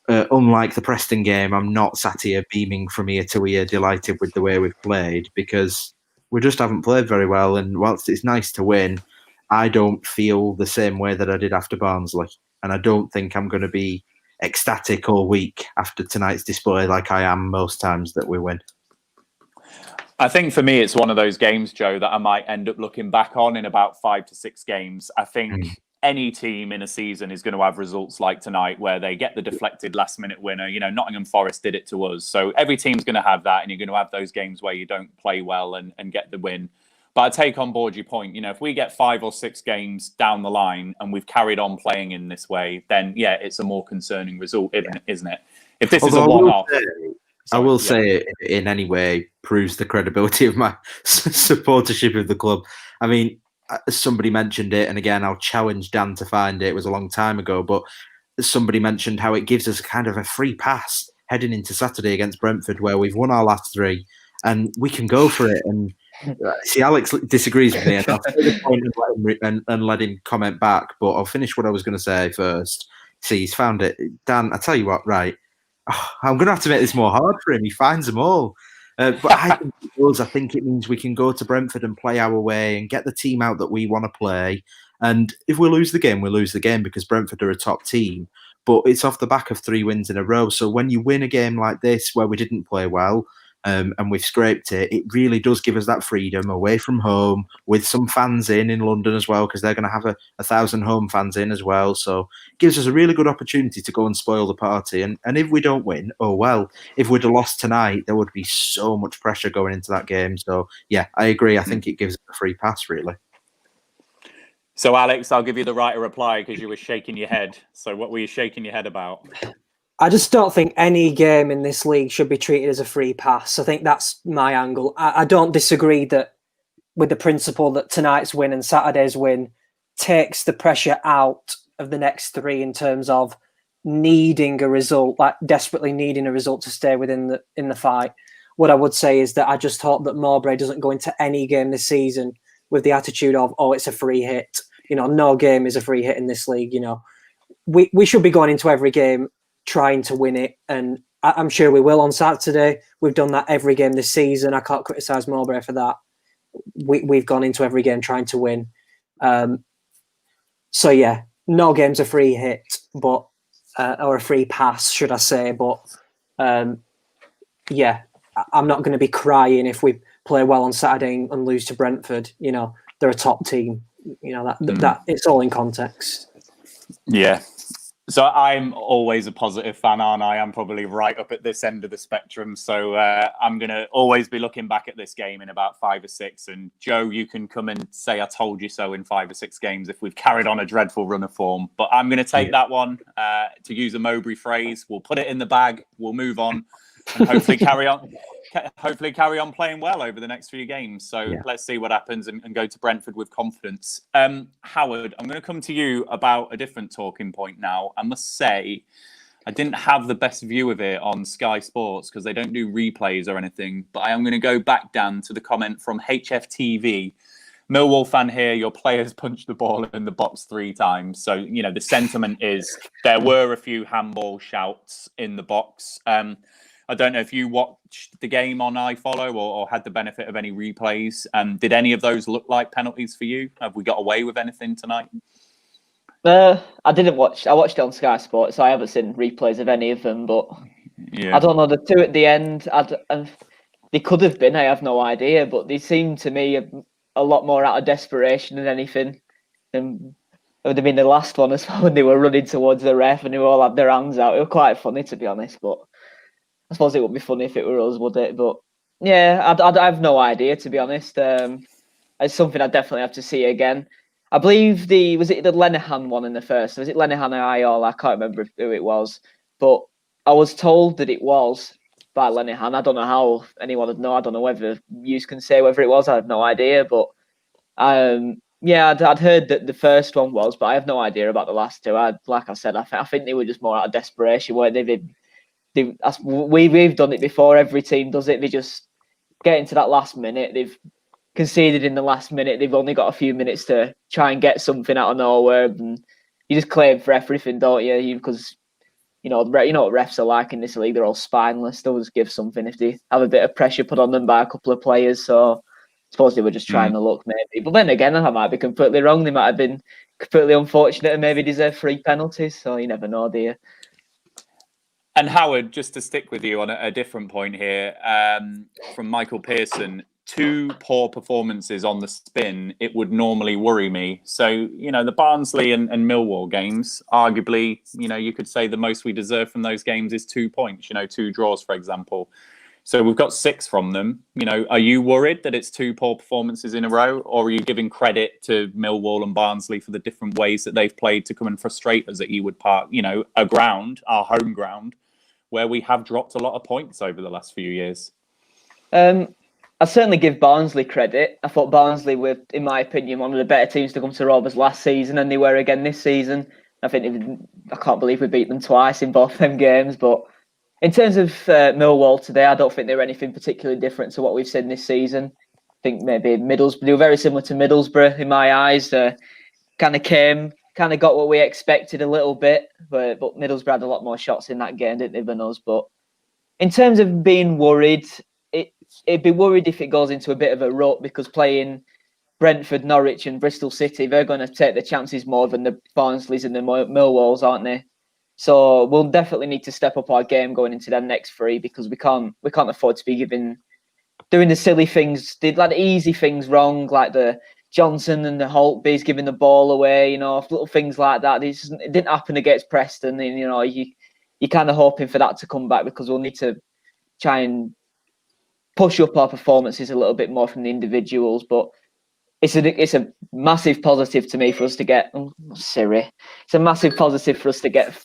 unlike the Preston game, I'm not sat here beaming from ear to ear, delighted with the way we've played, because we just haven't played very well. And whilst it's nice to win, I don't feel the same way that I did after Barnsley. And I don't think I'm going to be ecstatic all week after tonight's display like I am most times that we win. I think for me, it's one of those games, Joe, that I might end up looking back on in about 5 to 6 games. I think any team in a season is going to have results like tonight where they get the deflected last-minute winner. You know, Nottingham Forest did it to us. So every team's going to have that, and you're going to have those games where you don't play well and get the win. But I take on board your point. You know, if we get 5 or 6 games down the line and we've carried on playing in this way, then, yeah, it's a more concerning result, isn't it? If this is a one-off... I will say it in any way proves the credibility of my supportership of the club. I mean, somebody mentioned it, and again, I'll challenge Dan to find it. It was a long time ago, but somebody mentioned how it gives us kind of a free pass heading into Saturday against Brentford, where we've won our last 3, and we can go for it. And see, Alex disagrees with me, and I'll say the point and let him comment back. But I'll finish what I was going to say first. See, he's found it. Dan, I tell you what, right? I'm going to have to make this more hard for him. He finds them all. But I think it does. I think it means we can go to Brentford and play our way and get the team out that we want to play. And if we lose the game, we lose the game because Brentford are a top team. But it's off the back of 3 wins in a row. So when you win a game like this where we didn't play well, and we've scraped it, it really does give us that freedom away from home with some fans in London as well, because they're going to have 1,000 home fans in as well. So it gives us a really good opportunity to go and spoil the party. And if we don't win, oh well. If we'd have lost tonight, there would be so much pressure going into that game. So yeah, I agree. I think it gives a free pass, really. So Alex, I'll give you the right to reply because you were shaking your head. So what were you shaking your head about? I just don't think any game in this league should be treated as a free pass. I think that's my angle. I don't disagree that with the principle that tonight's win and Saturday's win takes the pressure out of the next 3 in terms of needing a result, like desperately needing a result to stay within the fight. What I would say is that I just hope that Mowbray doesn't go into any game this season with the attitude of, oh, it's a free hit. You know, no game is a free hit in this league. You know, we should be going into every game trying to win it, and I'm sure we will on Saturday. We've done that every game this season. I can't criticise Mowbray for that. We've gone into every game trying to win. So yeah, no game's a free hit, but or a free pass, should I say? But yeah, I'm not going to be crying if we play well on Saturday and lose to Brentford. You know, they're a top team. You know that it's all in context. Yeah. So I'm always a positive fan, aren't I? I'm probably right up at this end of the spectrum. So I'm going to always be looking back at this game in about 5 or 6. And Joe, you can come and say I told you so in 5 or 6 games if we've carried on a dreadful run of form. But I'm going to take that one, to use a Mowbray phrase. We'll put it in the bag. We'll move on and hopefully carry on playing well over the next few games. So let's see what happens and go to Brentford with confidence. Howard, I'm going to come to you about a different talking point now. I must say, I didn't have the best view of it on Sky Sports because they don't do replays or anything. But I am going to go back, Dan, to the comment from HFTV. Millwall fan here, your players punched the ball in the box 3 times. So, you know, the sentiment is there were a few handball shouts in the box. I don't know if you watched the game on iFollow or had the benefit of any replays. Did any of those look like penalties for you? Have we got away with anything tonight? I didn't watch. I watched it on Sky Sports, so I haven't seen replays of any of them. But I don't know. The 2 at the end, they could have been. I have no idea. But they seemed to me a lot more out of desperation than anything. And it would have been the last one as well when they were running towards the ref and they all had their hands out. It was quite funny, to be honest. But I suppose it would be funny if it were us, would it? But yeah, I have no idea, to be honest. It's something I definitely have to see again. I believe was it the Lenihan one in the first? Was it Lenihan or Ayol? I can't remember who it was. But I was told that it was by Lenihan. I don't know how anyone would know. I don't know whether you can say whether it was. I have no idea. But yeah, I'd heard that the first one was, but I have no idea about the last 2. Like I said, I think they were just more out of desperation, weren't they? We've done it before. Every team does it. They just get into that last minute. They've conceded in the last minute. They've only got a few minutes to try and get something out of nowhere, and you just claim for everything, don't you? Because you know what refs are like in this league. They're all spineless. They'll just give something if they have a bit of pressure put on them by a couple of players. So I suppose they were just trying to look, maybe. But then again, I might be completely wrong. They might have been completely unfortunate and maybe deserve 3 penalties. So you never know, do you? And Howard, just to stick with you on a different point here, from Michael Pearson, 2 poor performances on the spin, it would normally worry me. So, you know, the Barnsley and Millwall games, arguably, you know, you could say the most we deserve from those games is 2 points, you know, 2 draws, for example. So we've got 6 from them. You know, are you worried that it's 2 poor performances in a row, or are you giving credit to Millwall and Barnsley for the different ways that they've played to come and frustrate us at Ewood Park? You know, our home ground, where we have dropped a lot of points over the last few years? I certainly give Barnsley credit. I thought Barnsley were, in my opinion, one of the better teams to come to Rovers last season, and they were again this season. I can't believe we beat them twice in both them games. But in terms of Millwall today, I don't think they were anything particularly different to what we've seen this season. I think maybe Middlesbrough, they were very similar to Middlesbrough in my eyes. Kind of got what we expected a little bit, but Middlesbrough had a lot more shots in that game, didn't they, than us? But in terms of being worried, it'd be worried if it goes into a bit of a rut, because playing Brentford, Norwich and Bristol City, they're going to take the chances more than the Barnsleys and the Millwalls, aren't they? So we'll definitely need to step up our game going into them next three, because we can't afford to be doing the silly things, the easy things wrong, like the Johnson and the Holtby's giving the ball away, little things like that. It didn't happen against Preston, and you're kind of hoping for that to come back, because we'll need to try and push up our performances a little bit more from the individuals. But it's a massive positive to me for us to get It's a massive positive for us to get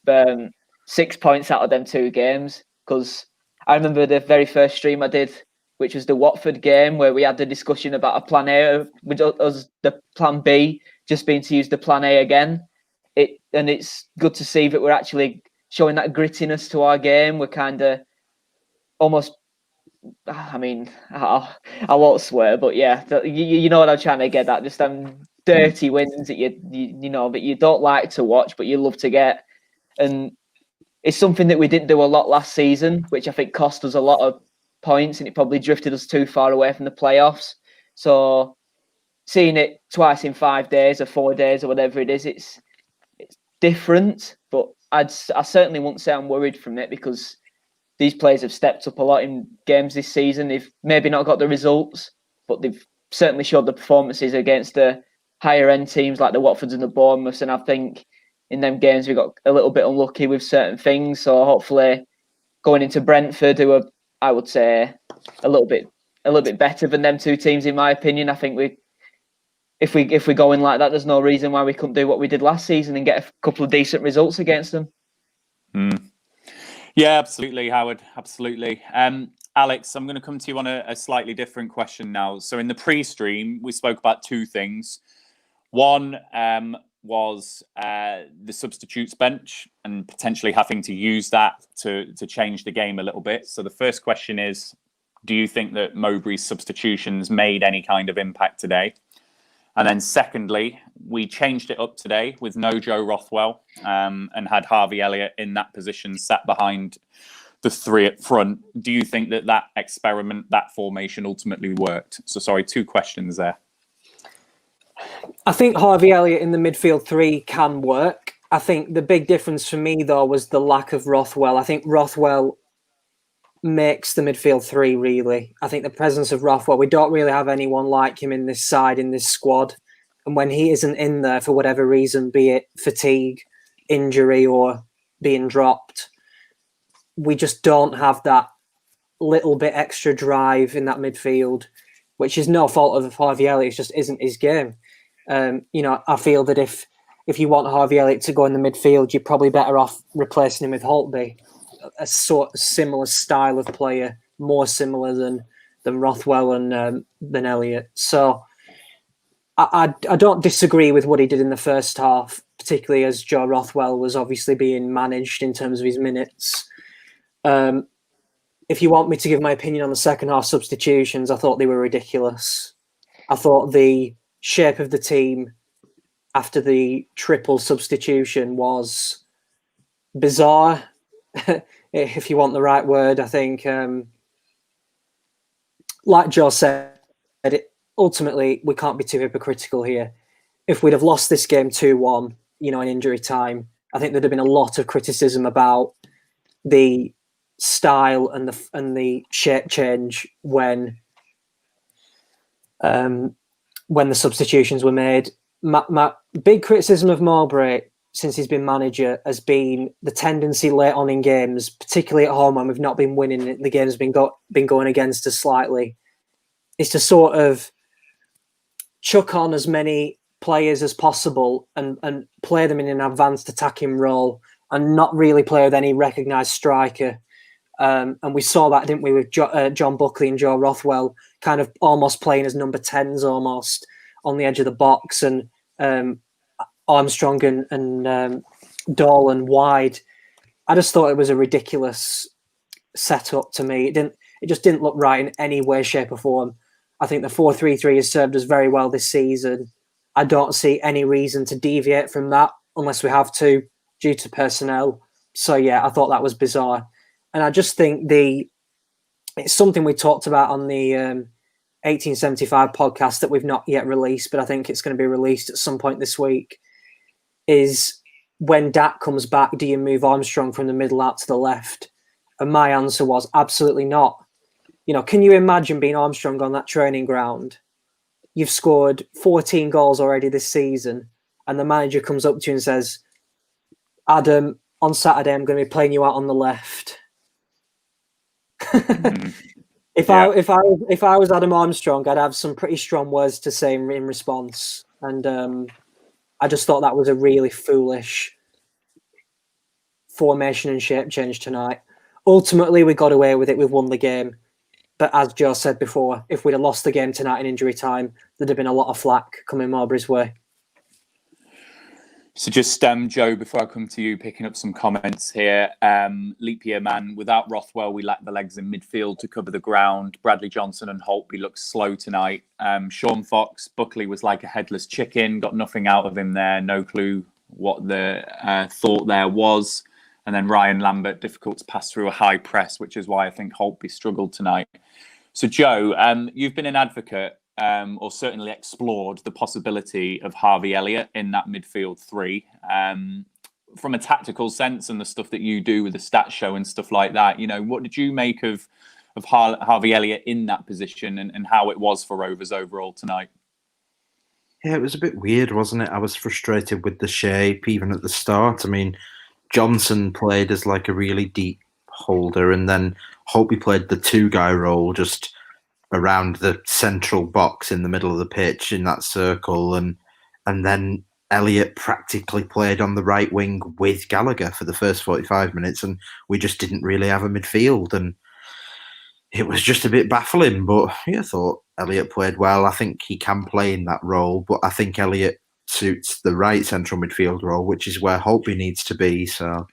6 points out of them 2 games, because I remember the very first stream I did, which was the Watford game, where we had the discussion about a plan A, with us the plan B just being to use the plan A again. And it's good to see that we're actually showing that grittiness to our game. We're kind of almost, I won't swear, but yeah, you know what I'm trying to get at. Just dirty wins that that you don't like to watch, but you love to get. And it's something that we didn't do a lot last season, which I think cost us a lot of points, and it probably drifted us too far away from the playoffs. So seeing it twice in 5 days or 4 days or whatever it is, it's different. But I certainly won't say I'm worried from it, because these players have stepped up a lot in games this season. They've maybe not got the results, but they've certainly showed the performances against the higher end teams like the Watfords and the Bournemouths. And I think in them games we got a little bit unlucky with certain things. So hopefully going into Brentford, who are, I would say, a little bit better than them 2 teams, in my opinion. I think if we go in like that, there's no reason why we couldn't do what we did last season and get a couple of decent results against them. Yeah, absolutely, Howard. Absolutely. Alex, I'm going to come to you on a slightly different question now. So in the pre-stream, we spoke about 2 things. One was the substitutes bench and potentially having to use that to change the game a little bit. So the first question is, do you think that Mowbray's substitutions made any kind of impact today? And then secondly, we changed it up today with no Joe Rothwell and had Harvey Elliott in that position, sat behind the 3 up front. Do you think that experiment, that formation ultimately worked? So sorry, 2 questions there. I think Harvey Elliott in the midfield 3 can work. I think the big difference for me, though, was the lack of Rothwell. I think Rothwell makes the midfield 3, really. I think the presence of Rothwell, we don't really have anyone like him in this side, in this squad. And when he isn't in there for whatever reason, be it fatigue, injury, or being dropped, we just don't have that little bit extra drive in that midfield, which is no fault of Harvey Elliott. It just isn't his game. I feel that if you want Harvey Elliott to go in the midfield, you're probably better off replacing him with Holtby, a sort of similar style of player, more similar than Rothwell and than Elliott. So I don't disagree with what he did in the first half, particularly as Joe Rothwell was obviously being managed in terms of his minutes. If you want me to give my opinion on the second half substitutions, I thought they were ridiculous. I thought the shape of the team after the triple substitution was bizarre, if you want the right word. I think, like Joe said, ultimately we can't be too hypocritical here. If we'd have lost this game 2-1, in injury time, I think there'd have been a lot of criticism about the style and the shape change when the substitutions were made. My big criticism of Mowbray since he's been manager has been the tendency late on in games, particularly at home when we've not been winning, the game's been going against us slightly, is to sort of chuck on as many players as possible and play them in an advanced attacking role and not really play with any recognised striker. And we saw that, didn't we, with John Buckley and Joe Rothwell kind of almost playing as number 10s almost on the edge of the box, and Armstrong and Dolan wide. I just thought it was a ridiculous setup to me. It just didn't look right in any way, shape or form. I think the 4-3-3 has served us very well this season. I don't see any reason to deviate from that unless we have to due to personnel. So yeah, I thought that was bizarre. And I just think it's something we talked about on the 1875 podcast that we've not yet released, but I think it's going to be released at some point this week, is when Dak comes back, do you move Armstrong from the middle out to the left? And my answer was absolutely not. You know, can you imagine being Armstrong on that training ground? You've scored 14 goals already this season, and the manager comes up to you and says, Adam, on Saturday, I'm going to be playing you out on the left. If I was Adam Armstrong, I'd have some pretty strong words to say in response. And I just thought that was a really foolish formation and shape change tonight. Ultimately, we got away with it. We've won the game. But as Joe said before, if we'd have lost the game tonight in injury time, there'd have been a lot of flack coming Marbury's way. So just, Joe, before I come to you, picking up some comments here. Leap year man, without Rothwell, we lack the legs in midfield to cover the ground. Bradley Johnson and Holtby look slow tonight. Sean Fox, Buckley was like a headless chicken, got nothing out of him there. No clue what the thought there was. And then Ryan Lambert, difficult to pass through a high press, which is why I think Holtby struggled tonight. So Joe, you've been an advocate or certainly explored the possibility of Harvey Elliott in that midfield three. From a tactical sense and the stuff that you do with the stat show and stuff like that, you know, what did you make of Harvey Elliott in that position and how it was for Rovers overall tonight? Yeah, it was a bit weird, wasn't it? I was frustrated with the shape even at the start. I mean, Johnson played as like a really deep holder, and then Holtby played the two-guy role just around the central box in the middle of the pitch in that circle, and then Elliott practically played on the right wing with Gallagher for the first 45 minutes, and we just didn't really have a midfield, and it was just a bit baffling. But yeah, I thought Elliott played well. I think he can play in that role, but I think Elliott suits the right central midfield role, which is where Holtby needs to be. So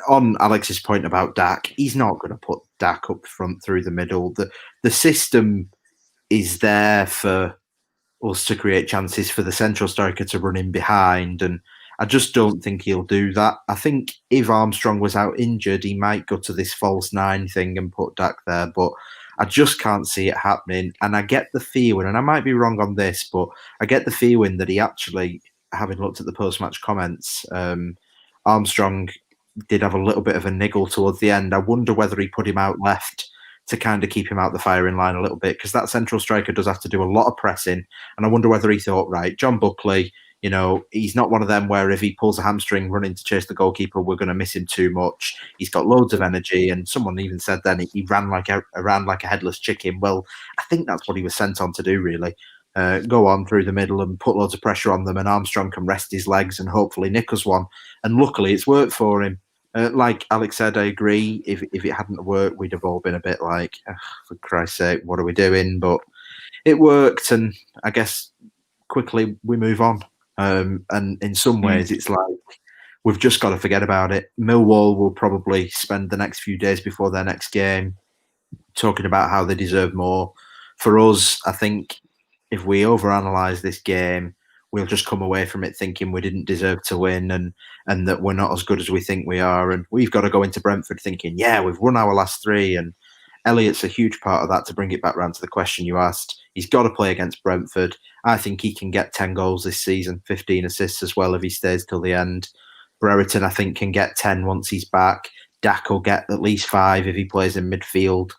on Alex's point about Dak, he's not going to put Dak up front through the middle. The system is there for us to create chances for the central striker to run in behind, and I just don't think he'll do that. I think if Armstrong was out injured, he might go to this false nine thing and put Dak there, but I just can't see it happening. And I get the feeling, and I might be wrong on this, but I get the feeling that he actually, having looked at the post-match comments, Armstrong did have a little bit of a niggle towards the end. I wonder whether he put him out left to kind of keep him out the firing line a little bit, because that central striker does have to do a lot of pressing. And I wonder whether he thought, right, John Buckley, you know, he's not one of them where if he pulls a hamstring running to chase the goalkeeper, we're going to miss him too much. He's got loads of energy. And someone even said then he ran like a headless chicken. Well, I think that's what he was sent on to do, really. Go on through the middle and put loads of pressure on them, and Armstrong can rest his legs and hopefully nick us one. And luckily it's worked for him. Like Alex said, I agree. If it hadn't worked, we'd have all been a bit like, for Christ's sake, what are we doing? But it worked, and I guess quickly we move on. And in some ways, it's like we've just got to forget about it. Millwall will probably spend the next few days before their next game talking about how they deserve more. For us, I think if we overanalyze this game, we'll just come away from it thinking we didn't deserve to win and that we're not as good as we think we are. And we've got to go into Brentford thinking, yeah, we've won our last three. And Elliott's a huge part of that. To bring it back round to the question you asked, he's got to play against Brentford. I think he can get 10 goals this season, 15 assists as well if he stays till the end. Brereton, I think, can get 10 once he's back. Dak will get at least 5 if he plays in midfield.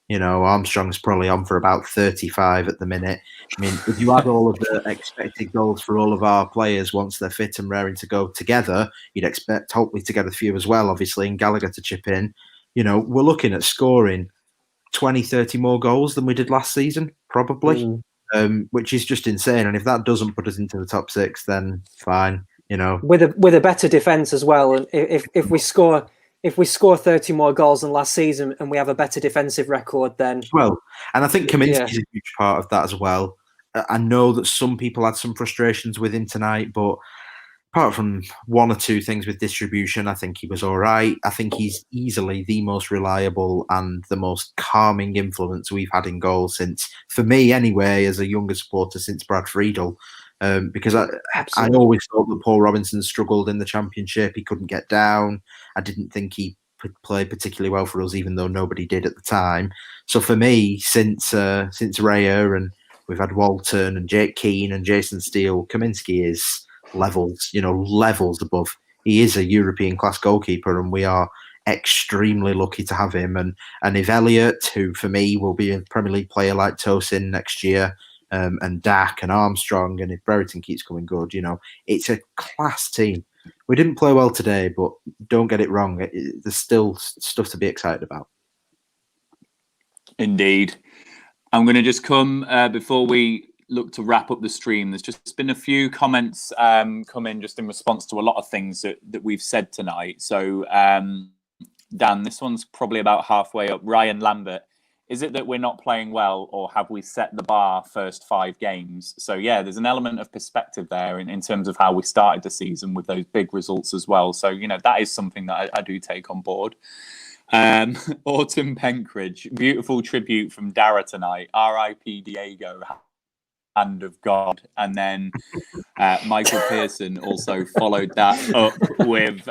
You know, Armstrong's probably on for about 35 at the minute. I mean, if you add all of the expected goals for all of our players once they're fit and raring to go together, you'd expect Holtby to get a few as well, obviously, and Gallagher to chip in. You know, we're looking at scoring 20, 30 more goals than we did last season, probably, which is just insane. And if that doesn't put us into the top 6, then fine, you know. With a better defence as well. And if we score if we score 30 more goals than last season and we have a better defensive record, then Well, and I think Kaminsky's Yeah. a huge part of that as well. I know that some people had some frustrations with him tonight, but apart from one or two things with distribution, I think he was all right. I think he's easily the most reliable and the most calming influence we've had in goal since, for me anyway, as a younger supporter, since Brad Friedel. Because I Absolutely. always thought that Paul Robinson struggled in the Championship. He couldn't get down. I didn't think he played particularly well for us, even though nobody did at the time. So for me, since Raya, and we've had Walton and Jake Keane and Jason Steele, Kaminsky is levels above. He is a European class goalkeeper, and we are extremely lucky to have him. And if Elliott, who for me will be a Premier League player like Tosin next year, and Dak and Armstrong, and if Brereton keeps coming good, it's a class team. We didn't play well today, but don't get it wrong. There's still stuff to be excited about. Indeed. I'm going to just come before we look to wrap up the stream. There's just been a few comments come in just in response to a lot of things that we've said tonight. So, Dan, this one's probably about halfway up. Ryan Lambert, is it that we're not playing well, or have we set the bar first 5 games? So, yeah, there's an element of perspective there in terms of how we started the season with those big results as well. So, that is something that I do take on board. Autumn Penkridge, beautiful tribute from Dara tonight. R.I.P. Diego, hand of God. And then Michael Pearson also followed that up with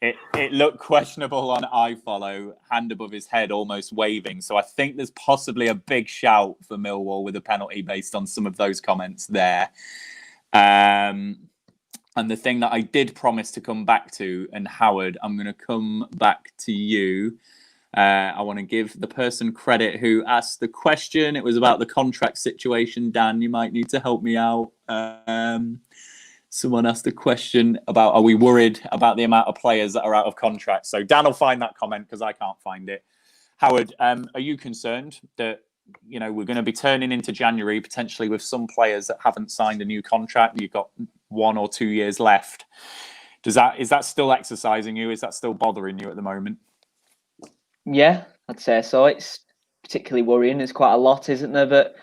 it looked questionable on iFollow, hand above his head, almost waving. So I think there's possibly a big shout for Millwall with a penalty based on some of those comments there. And the thing that I did promise to come back to, and Howard, I'm going to come back to you. I want to give the person credit who asked the question. It was about the contract situation. Dan, you might need to help me out. Someone asked a question about, are we worried about the amount of players that are out of contract? So Dan will find that comment because I can't find it. Howard, are you concerned that we're going to be turning into January potentially with some players that haven't signed a new contract? You've got 1 or 2 years left. Is that still exercising you? Is that still bothering you at the moment? Yeah, I'd say so. It's particularly worrying. There's quite a lot, isn't there? But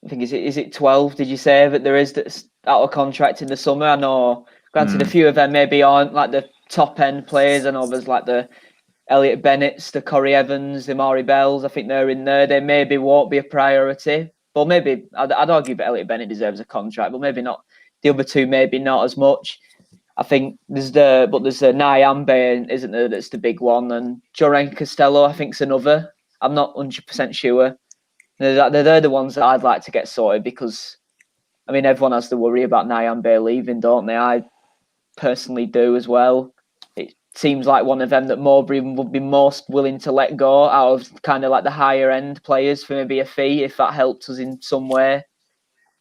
I think is it 12? Did you say that there is that's out of contract in the summer? I know. Granted, a few of them maybe aren't like the top end players. I know there's like the Elliot Bennett's, the Corey Evans, the Maury Bells. I think they're in there. They maybe won't be a priority. But maybe I'd argue that Elliot Bennett deserves a contract, but maybe not. The other two maybe not as much. I think there's the Nyambe, isn't there? That's the big one, and Joran Costello, I think, is another. I'm not 100% sure. They're the ones that I'd like to get sorted because, I mean, everyone has to worry about Nyambe leaving, don't they? I personally do as well. It seems like one of them that Mowbray would be most willing to let go out of kind of like the higher end players for maybe a fee if that helps us in some way.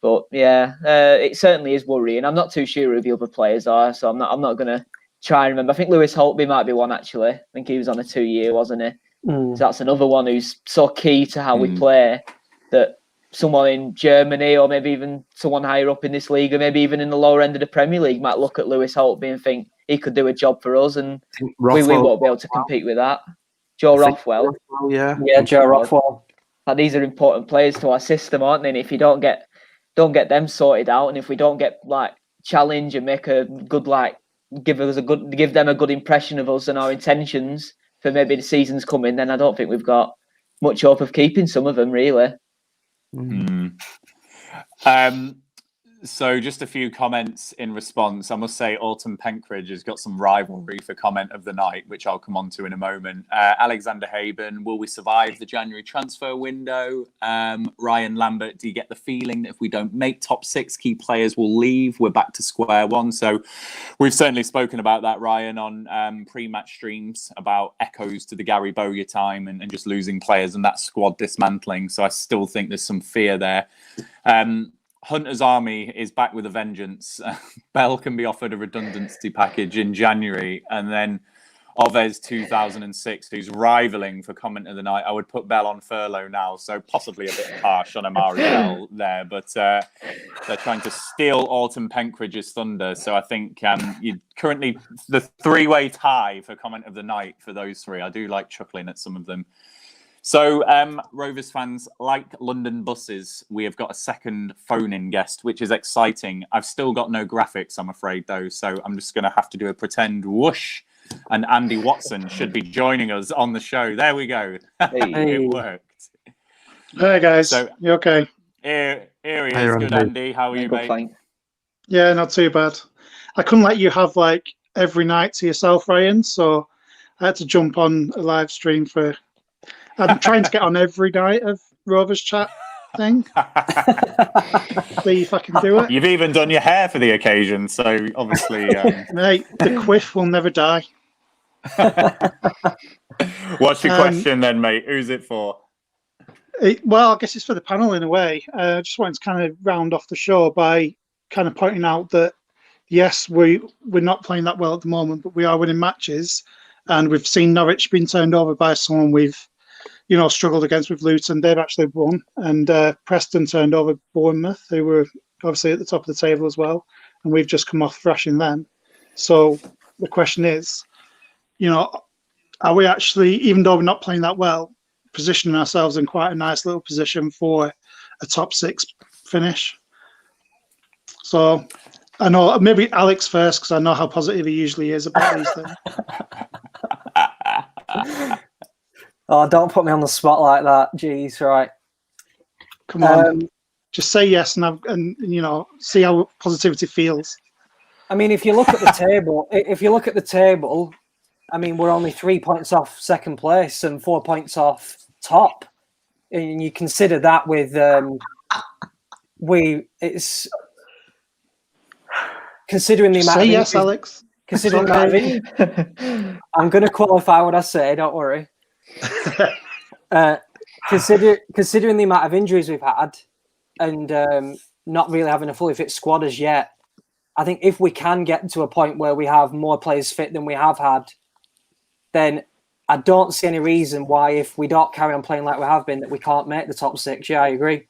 But yeah, it certainly is worrying. I'm not too sure who the other players are, so I'm not going to try and remember. I think Lewis Holtby might be one actually. I think he was on a 2-year, wasn't he? So that's another one who's so key to how we play that someone in Germany or maybe even someone higher up in this league or maybe even in the lower end of the Premier League might look at Lewis Holtby and think he could do a job for us, and we won't be able to compete with that. Joe Rothwell. Yeah, Joe Rothwell. Like, these are important players to our system, aren't they? And if you don't get them sorted out, and if we don't get like challenge and make a good give them a good impression of us and our intentions for maybe the season's coming, then I don't think we've got much hope of keeping some of them really. So just a few comments in response. I must say Autumn Penkridge has got some rivalry for comment of the night, which I'll come on to in a moment. Alexander Haben, will we survive the January transfer window? Ryan Lambert, do you get the feeling that if we don't make top 6, key players will leave? We're back to square one. So we've certainly spoken about that, Ryan, on pre-match streams about echoes to the Gary Bowyer time and just losing players and that squad dismantling. So I still think there's some fear there. Hunter's Army is back with a vengeance. Bell can be offered a redundancy package in January. And then Oves 2006, who's rivaling for comment of the night. I would put Bell on furlough now, so possibly a bit harsh on Amari Bell there, but they're trying to steal Alton Penkridge's thunder. So I think you currently the three-way tie for comment of the night for those three. I do like chuckling at some of them. So, Rovers fans, like London buses, we have got a second phone-in guest, which is exciting. I've still got no graphics, I'm afraid, though, so I'm just going to have to do a pretend whoosh, and Andy Watson should be joining us on the show. There we go. It worked. Hey, guys. So, you okay? Here he is. Good, Andy. How are you, mate? Fine. Yeah, not too bad. I couldn't let you have, like, every night to yourself, Ryan, so I had to jump on a live stream for... I'm trying to get on every night of Rovers Chat thing. See if I can do it. You've even done your hair for the occasion, so obviously... Mate, the quiff will never die. What's your question then, mate? Who's it for? Well, I guess it's for the panel in a way. I just wanted to kind of round off the show by kind of pointing out that, yes, we're not playing that well at the moment, but we are winning matches. And we've seen Norwich being turned over by someone we've struggled against with Luton. They've actually won. And Preston turned over Bournemouth, who were obviously at the top of the table as well. And we've just come off thrashing them. So the question is, are we actually, even though we're not playing that well, positioning ourselves in quite a nice little position for a top 6 finish? So I know, maybe Alex first, because I know how positive he usually is about these things. Oh, don't put me on the spot like that. Jeez, right. Come on. Just say yes and see how positivity feels. I mean, if you look at the table, I mean, we're only 3 points off second place and 4 points off top. And you consider that with it's considering the amount say of yes, Alex. Considering the amount of I'm going to qualify what I say, don't worry. Considering the amount of injuries we've had and not really having a fully fit squad as yet, I think if we can get to a point where we have more players fit than we have had, then I don't see any reason why, if we don't carry on playing like we have been, that we can't make the top 6. Yeah, I agree.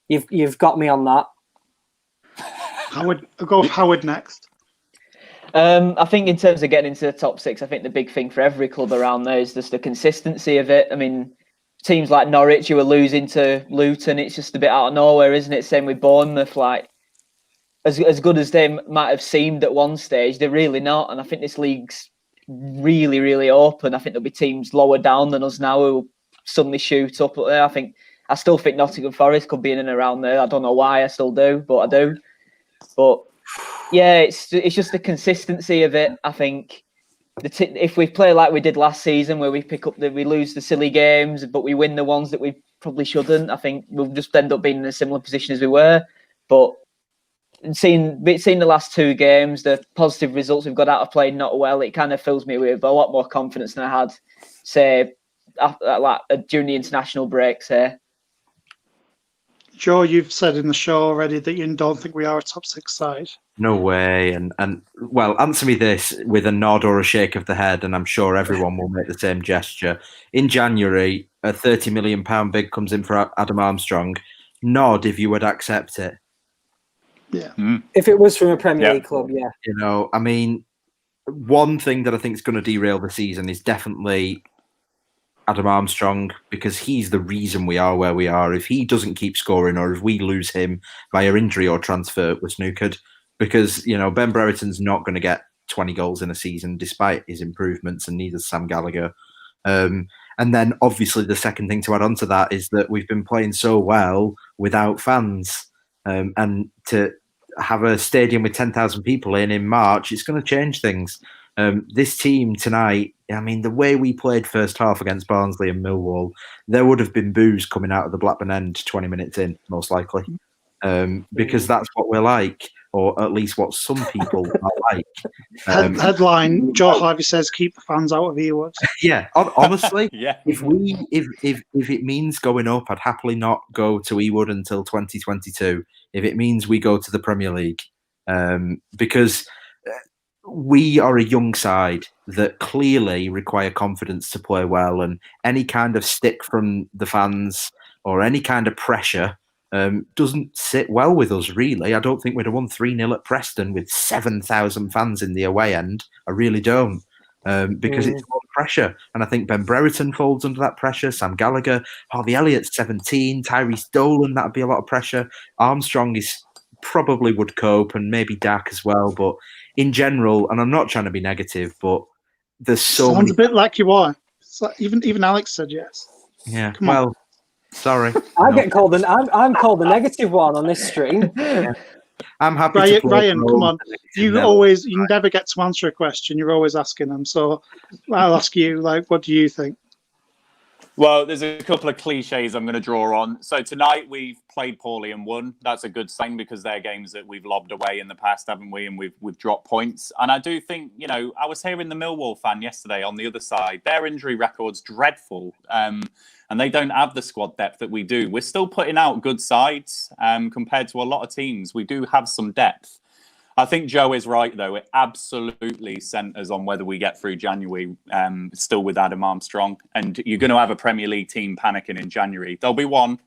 You've got me on that. I'll go with Howard next. I think in terms of getting into the top 6, I think the big thing for every club around there is just the consistency of it. I mean, teams like Norwich who are losing to Luton, it's just a bit out of nowhere, isn't it? Same with Bournemouth. Like, as good as they might have seemed at one stage, they're really not. And I think this league's really, really open. I think there'll be teams lower down than us now who will suddenly shoot up there. I still think Nottingham Forest could be in and around there. I don't know why, I still do, but I do. But yeah, it's just the consistency of it. I think if we play like we did last season, where we lose the silly games, but we win the ones that we probably shouldn't, I think we'll just end up being in a similar position as we were. But seeing the last 2 games, the positive results we've got out of playing not well, it kind of fills me with a lot more confidence than I had, say, during the international breaks here. Joe, you've said in the show already that you don't think we are a top 6 side. No way. And well, answer me this with a nod or a shake of the head, and I'm sure everyone will make the same gesture. In January, a £30 million bid comes in for Adam Armstrong. Nod if you would accept it. Yeah. If it was from a Premier League club, yeah. I mean, one thing that I think is going to derail the season is definitely Adam Armstrong, because he's the reason we are where we are. If he doesn't keep scoring, or if we lose him via injury or transfer, we're snookered. Because, Ben Brereton's not going to get 20 goals in a season despite his improvements, and neither is Sam Gallagher. And then obviously the second thing to add on to that is that we've been playing so well without fans. And to have a stadium with 10,000 people in March, it's going to change things. This team tonight, I mean, the way we played first half against Barnsley and Millwall, there would have been boos coming out of the Blackburn end 20 minutes in, most likely, because that's what we're like, or at least what some people are like. Headline: Joe Harvey says, "Keep the fans out of Ewood." Yeah, honestly, yeah. If it means going up, I'd happily not go to Ewood until 2022. If it means we go to the Premier League, because we are a young side that clearly require confidence to play well, and any kind of stick from the fans or any kind of pressure doesn't sit well with us, really. I don't think we'd have won 3-0 at Preston with 7,000 fans in the away end. I really don't. Because it's a lot of pressure. And I think Ben Brereton folds under that pressure, Sam Gallagher, Harvey Elliott's 17, Tyrese Dolan, that'd be a lot of pressure. Armstrong probably would cope, and maybe Dak as well. But in general, and I'm not trying to be negative, but there's so Sounds many... a bit like you are. It's like even Alex said yes. Yeah, Come on. well, sorry. Get called I'm called the negative one on this stream. Yeah. I'm happy to Ryan, come on. You never get to answer a question. You're always asking them. So I'll ask you, what do you think? Well, there's a couple of cliches I'm going to draw on. So tonight we've played poorly and won. That's a good sign, because they're games that we've lobbed away in the past, haven't we? And we've dropped points. And I do think, I was hearing the Millwall fan yesterday on the other side. Their injury record's dreadful. And they don't have the squad depth that we do. We're still putting out good sides compared to a lot of teams. We do have some depth. I think Joe is right, though. It absolutely centres on whether we get through January still with Adam Armstrong. And you're going to have a Premier League team panicking in January. There'll be one.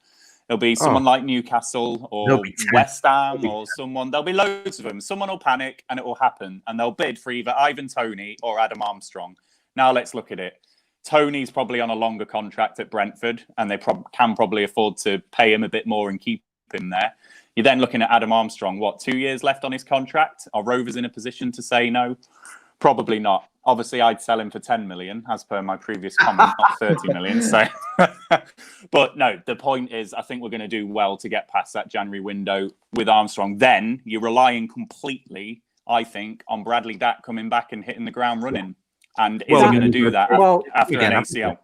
There'll be someone like Newcastle or West Ham or someone. There'll be loads of them. Someone will panic and it will happen. And they'll bid for either Ivan Toney or Adam Armstrong. Now let's look at it. Tony's probably on a longer contract at Brentford, and they can probably afford to pay him a bit more and keep him there. You're then looking at Adam Armstrong. 2 years left on his contract? Are Rovers in a position to say no? Probably not. Obviously, I'd sell him for 10 million, as per my previous comment, not 30 million. So, but no, the point is, I think we're going to do well to get past that January window with Armstrong. Then you're relying completely, I think, on Bradley Dack coming back and hitting the ground running. And is he going to do that after an ACL?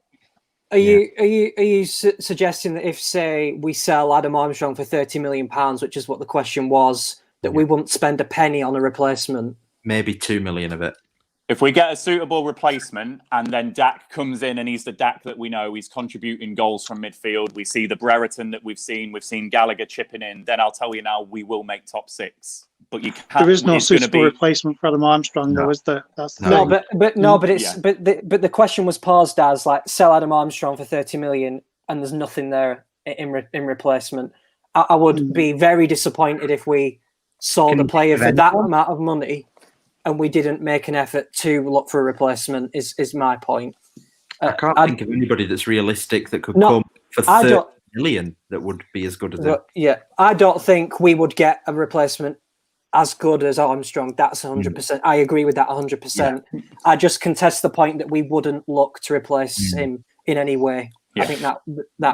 Are you suggesting that if, say, we sell Adam Armstrong for £30 million, which is what the question was, that we wouldn't spend a penny on a replacement? Maybe 2 million of it. If we get a suitable replacement and then Dak comes in and he's the Dak that we know, he's contributing goals from midfield, we see the Brereton that we've seen Gallagher chipping in, then I'll tell you now, we will make top six. But you can't. There is no suitable replacement for Adam Armstrong, though, is there? That's the thing. But the question was posed as sell Adam Armstrong for 30 million, and there's nothing there in replacement. I would be very disappointed if we sold a player for that amount of money, and we didn't make an effort to look for a replacement. Is my point. I can't think of anybody that's realistic that could come for 30 million that would be as good as it. Yeah, I don't think we would get a replacement as good as Armstrong. That's 100%. I agree with that 100%. Yeah. I just contest the point that we wouldn't look to replace him in any way. Yeah. I think that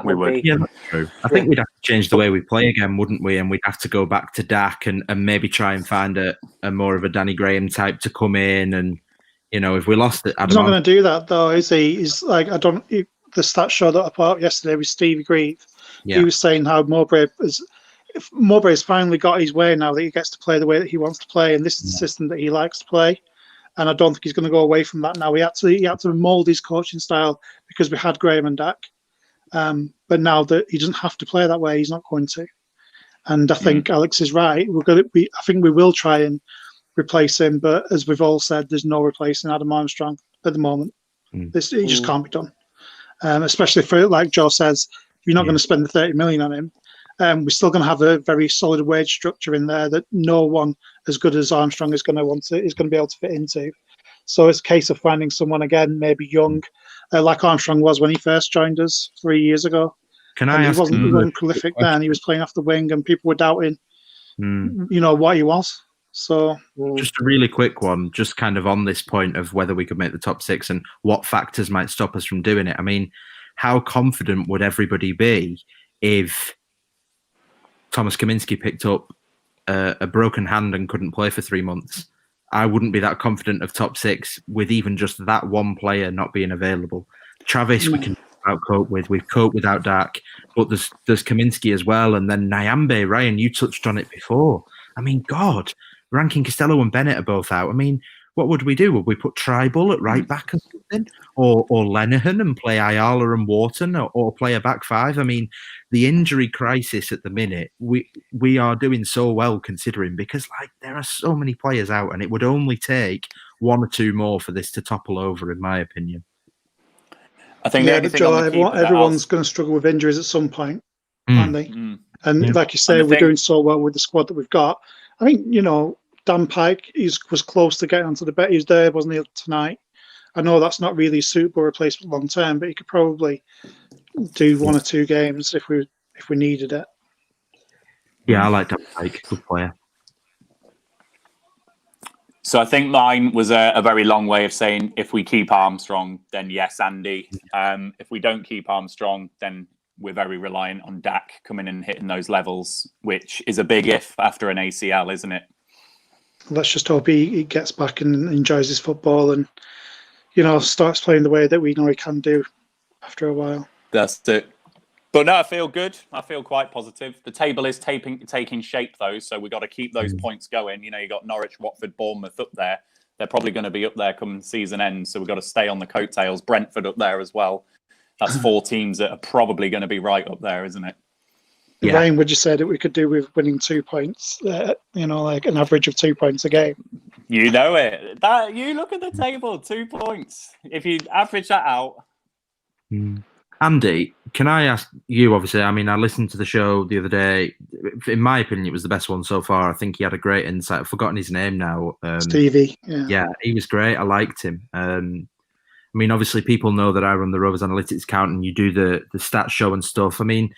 would be. Yeah, that's true. I think we'd have to change the way we play again, wouldn't we? And we'd have to go back to Dak and maybe try and find a more of a Danny Graham type to come in. And, if we lost it, he's not going to do that, though, is he? He's the stats show that I put up yesterday with Stevie Grieve. Yeah. He was saying how Mowbray's finally got his way now that he gets to play the way that he wants to play, and this is the system that he likes to play. And I don't think he's going to go away from that now. He had to mould his coaching style because we had Graham and Dak. But now that he doesn't have to play that way, he's not going to. And I think Alex is right. I think we will try and replace him, but as we've all said, there's no replacing Adam Armstrong at the moment. It just can't be done. Especially for, like Joe says, if you're not going to spend the 30 million on him. We're still going to have a very solid wage structure in there that no one as good as Armstrong is going to be able to fit into. So it's a case of finding someone again, maybe young, like Armstrong was when he first joined us 3 years ago. He wasn't prolific then. He was playing off the wing, and people were doubting, what he was. So just a really quick one, just kind of on this point of whether we could make the top six and what factors might stop us from doing it. I mean, how confident would everybody be if Thomas Kaminski picked up a broken hand and couldn't play for 3 months? I wouldn't be that confident of top six with even just that one player not being available. Travis, we can cope with. We've coped without Dak, but there's Kaminski as well, and then Nyambe. Ryan, you touched on it before. I mean, God, Rankin Costello and Bennett are both out. I mean, what would we do? Would we put Tribal at right back or something? Or Lenihan and play Ayala and Wharton, or play a back five? I mean, the injury crisis at the minute, we are doing so well considering, because like there are so many players out, and it would only take one or two more for this to topple over, in my opinion. I think but Joe, everyone's going to struggle with injuries at some point, aren't they? And like you say, we're doing so well with the squad that we've got. I mean, Dan Pike was close to getting onto the bet. He was there, wasn't he, tonight? I know that's not really a suitable replacement long term, but he could probably do one or two games if we needed it. Yeah, I like Dan Pike. Good player. So I think mine was a very long way of saying, if we keep Armstrong, then yes, Andy. If we don't keep Armstrong, then we're very reliant on Dak coming and hitting those levels, which is a big if after an ACL, isn't it? Let's just hope he gets back and enjoys his football and, starts playing the way that we know he can do after a while. That's it. But no, I feel good. I feel quite positive. The table is taking shape, though, so we've got to keep those points going. You got Norwich, Watford, Bournemouth up there. They're probably going to be up there come season end, so we've got to stay on the coattails. Brentford up there as well. That's 4 teams that are probably going to be right up there, isn't it? Yeah. Ryan, would you say that we could do with winning 2 points? Like an average of 2 points a game. You know it. You look at the table, 2 points. If you average that out. Andy, can I ask you? Obviously, I mean, I listened to the show the other day. In my opinion, it was the best one so far. I think he had a great insight. I've forgotten his name now. Stevie. Yeah, he was great. I liked him. I mean, obviously, people know that I run the Rovers Analytics account, and you do the stats show and stuff. I mean,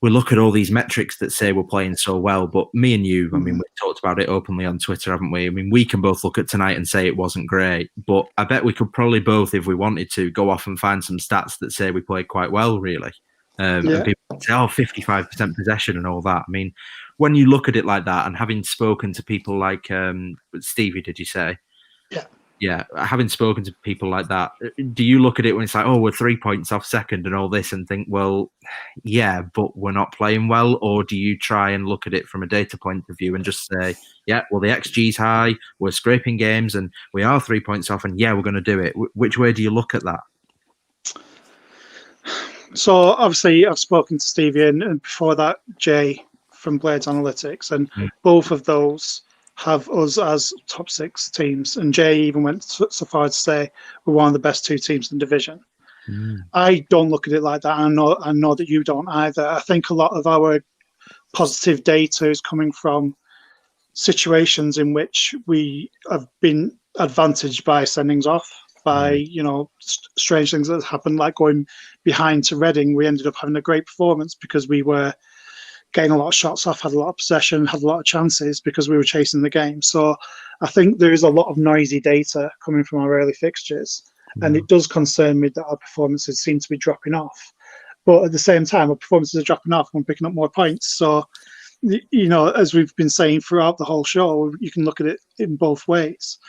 we look at all these metrics that say we're playing so well, but me and you, I mean, we've talked about it openly on Twitter, haven't we? I mean, we can both look at tonight and say it wasn't great, but I bet we could probably both, if we wanted to, go off and find some stats that say we played quite well, really. And people say, 55% possession and all that. I mean, when you look at it like that, and having spoken to people like Stevie, did you say? Yeah, having spoken to people like that, do you look at it when it's like, we're 3 points off second and all this, and think, well, yeah, but we're not playing well? Or do you try and look at it from a data point of view and just say, yeah, well, the XG's high, we're scraping games, and we are 3 points off, and yeah, we're going to do it? Which way do you look at that? So obviously I've spoken to Stevie and before that, Jay from Blades Analytics, and both of those have us as top 6 teams, and Jay even went so far to say we're one of the best 2 teams in the division. I don't look at it like that. I know that you don't either. I think a lot of our positive data is coming from situations in which we have been advantaged by sendings off, by strange things that happened, like going behind to Reading. We ended up having a great performance because we were getting a lot of shots off, had a lot of possession, had a lot of chances because we were chasing the game. So I think there is a lot of noisy data coming from our early fixtures, and it does concern me that our performances seem to be dropping off. But at the same time, our performances are dropping off and we're picking up more points. So, as we've been saying throughout the whole show, you can look at it in both ways.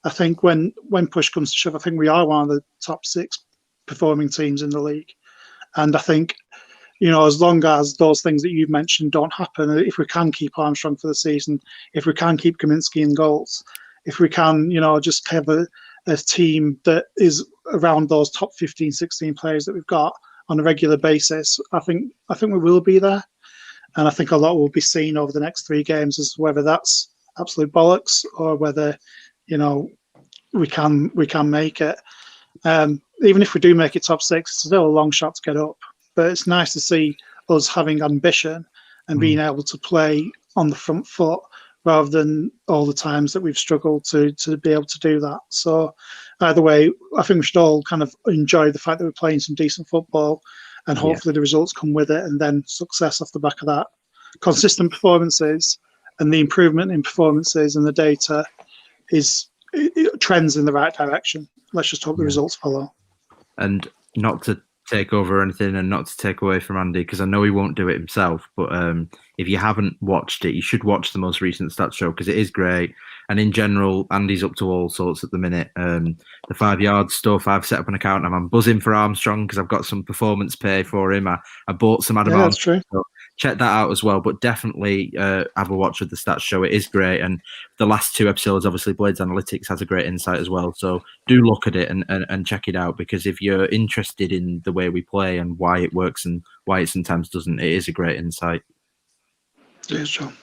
I think when push comes to shove, I think we are one of the top 6 performing teams in the league. And I think, as long as those things that you've mentioned don't happen, if we can keep Armstrong for the season, if we can keep Kaminsky in goals, if we can, just have a team that is around those top 15, 16 players that we've got on a regular basis, I think we will be there. And I think a lot will be seen over the next 3 games as whether that's absolute bollocks or whether, we can make it. Even if we do make it top 6, it's still a long shot to get up. But it's nice to see us having ambition and being able to play on the front foot rather than all the times that we've struggled to be able to do that. So either way, I think we should all kind of enjoy the fact that we're playing some decent football, and hopefully the results come with it, and then success off the back of that. Consistent performances and the improvement in performances and the data it trends in the right direction. Let's just hope the results follow. And not to take over anything and not to take away from Andy, because I know he won't do it himself, but if you haven't watched it, you should watch the most recent stats show because it is great. And in general, Andy's up to all sorts at the minute. The 5 yard stuff, I've set up an account and I'm buzzing for Armstrong because I've got some performance pay for him. I bought some Adam Armstrong. So check that out as well. But definitely have a watch of the stats show. It is great, and the last 2 episodes, obviously, Blades Analytics has a great insight as well. So do look at it and check it out, because if you're interested in the way we play and why it works and why it sometimes doesn't, it is a great insight. Cheers, John.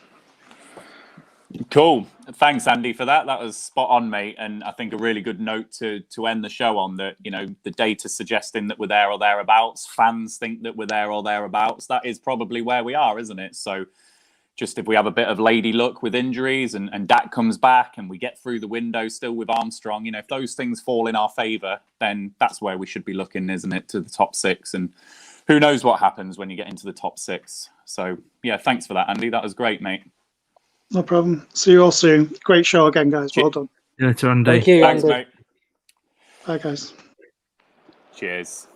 Cool. Thanks, Andy, for that. That was spot on, mate. And I think a really good note to end the show on, that, you know, the data suggesting that we're there or thereabouts. Fans think that we're there or thereabouts. That is probably where we are, isn't it? So just if we have a bit of lady luck with injuries and Dak comes back and we get through the window still with Armstrong, you know, if those things fall in our favour, then that's where we should be looking, isn't it, to the top 6. And who knows what happens when you get into the top 6. So, yeah, thanks for that, Andy. That was great, mate. No problem. See you all soon. Great show again, guys. Well done. Yeah, to Andy. Thank you, Thanks, Andy. mate. Bye, guys. Cheers.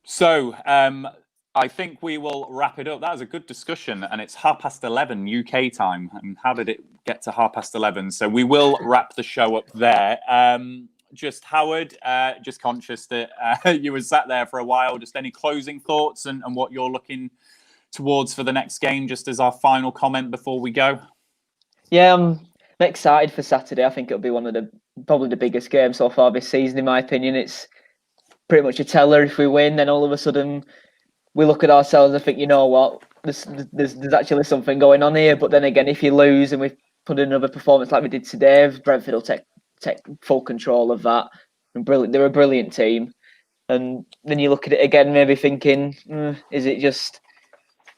So, I think we will wrap it up. That was a good discussion, and it's 11:30 UK time. And how did it get to 11:30? So we will wrap the show up there. Just Howard, just conscious that you were sat there for a while. Just any closing thoughts and what you're looking towards for the next game, just as our final comment before we go? Yeah, I'm excited for Saturday. I think it'll be one of probably the biggest games so far this season, in my opinion. It's pretty much a teller. If we win, then all of a sudden we look at ourselves and think, you know what, there's actually something going on here. But then again, if you lose and we put in another performance like we did today, Brentford will take full control of that. And brilliant, they're a brilliant team. And then you look at it again, maybe thinking, is it just,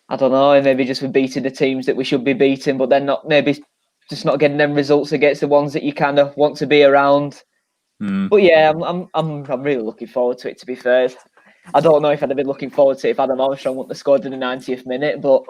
I don't know, maybe just we're beating the teams that we should be beating, but then not, maybe just not getting them results against the ones that you kind of want to be around. But yeah, I'm really looking forward to it, to be fair. I don't know if I'd have been looking forward to it if Adam Armstrong wouldn't have scored in the 90th minute, but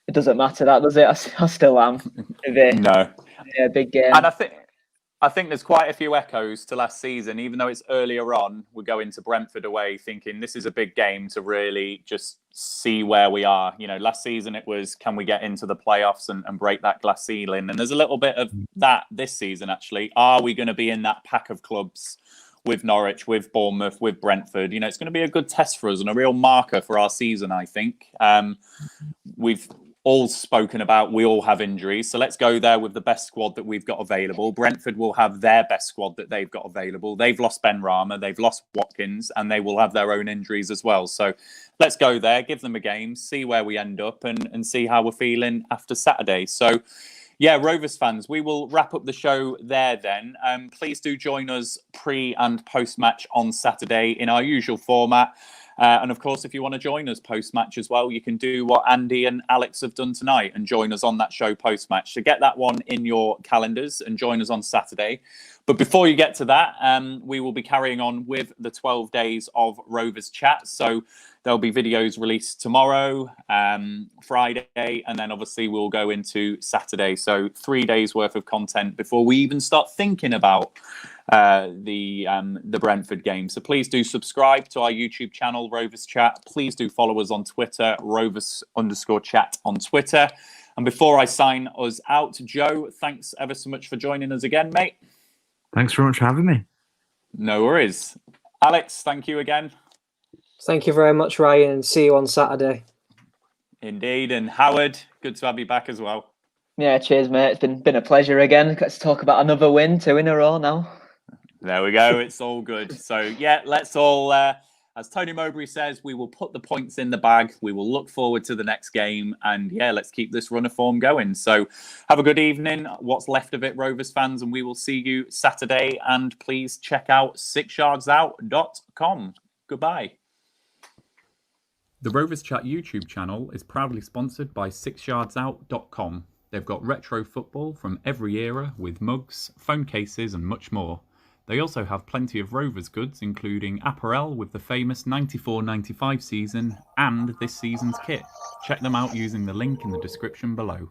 it doesn't matter that, does it? I still am. No. Yeah, big game. And I think there's quite a few echoes to last season, even though it's earlier on. We're going to Brentford away thinking this is a big game to really just see where we are. You know, last season it was, can we get into the playoffs and break that glass ceiling? And there's a little bit of that this season, actually. Are we going to be in that pack of clubs with Norwich, with Bournemouth, with Brentford? You know, it's going to be a good test for us and a real marker for our season, I think. We've all spoken about, we all have injuries, so let's go there with the best squad that we've got available. Brentford will have their best squad that they've got available. They've lost Ben Rama, they've lost Watkins, and they will have their own injuries as well. So let's go there, give them a game, see where we end up, and see how we're feeling after Saturday. So yeah, Rovers fans, we will wrap up the show there then. Please do join us pre and post match on Saturday in our usual format. And of course, if you want to join us post-match as well, you can do what Andy and Alex have done tonight and join us on that show post-match. So get that one in your calendars and join us on Saturday. But before you get to that, we will be carrying on with the 12 days of Rovers Chat. So there'll be videos released tomorrow, Friday, and then obviously we'll go into Saturday. So 3 days worth of content before we even start thinking about the Brentford game. So please do subscribe to our YouTube channel, Rovers Chat. Please do follow us on Twitter, Rovers_chat on Twitter. And before I sign us out, Joe, thanks ever so much for joining us again, mate. Thanks very much for having me. No worries. Alex, thank you again. Thank you very much, Ryan, and see you on Saturday. Indeed. And Howard, good to have you back as well. Yeah, cheers, mate. It's been a pleasure again. Let's talk about another win, 2 in a row now. There we go. It's all good. So, yeah, let's all, as Tony Mowbray says, we will put the points in the bag. We will look forward to the next game. And, yeah, let's keep this run of form going. So have a good evening. What's left of it, Rovers fans. And we will see you Saturday. And please check out 6yardsout.com. Goodbye. The Rovers Chat YouTube channel is proudly sponsored by 6yardsout.com. They've got retro football from every era with mugs, phone cases and much more. They also have plenty of Rovers goods, including apparel with the famous 94-95 season and this season's kit. Check them out using the link in the description below.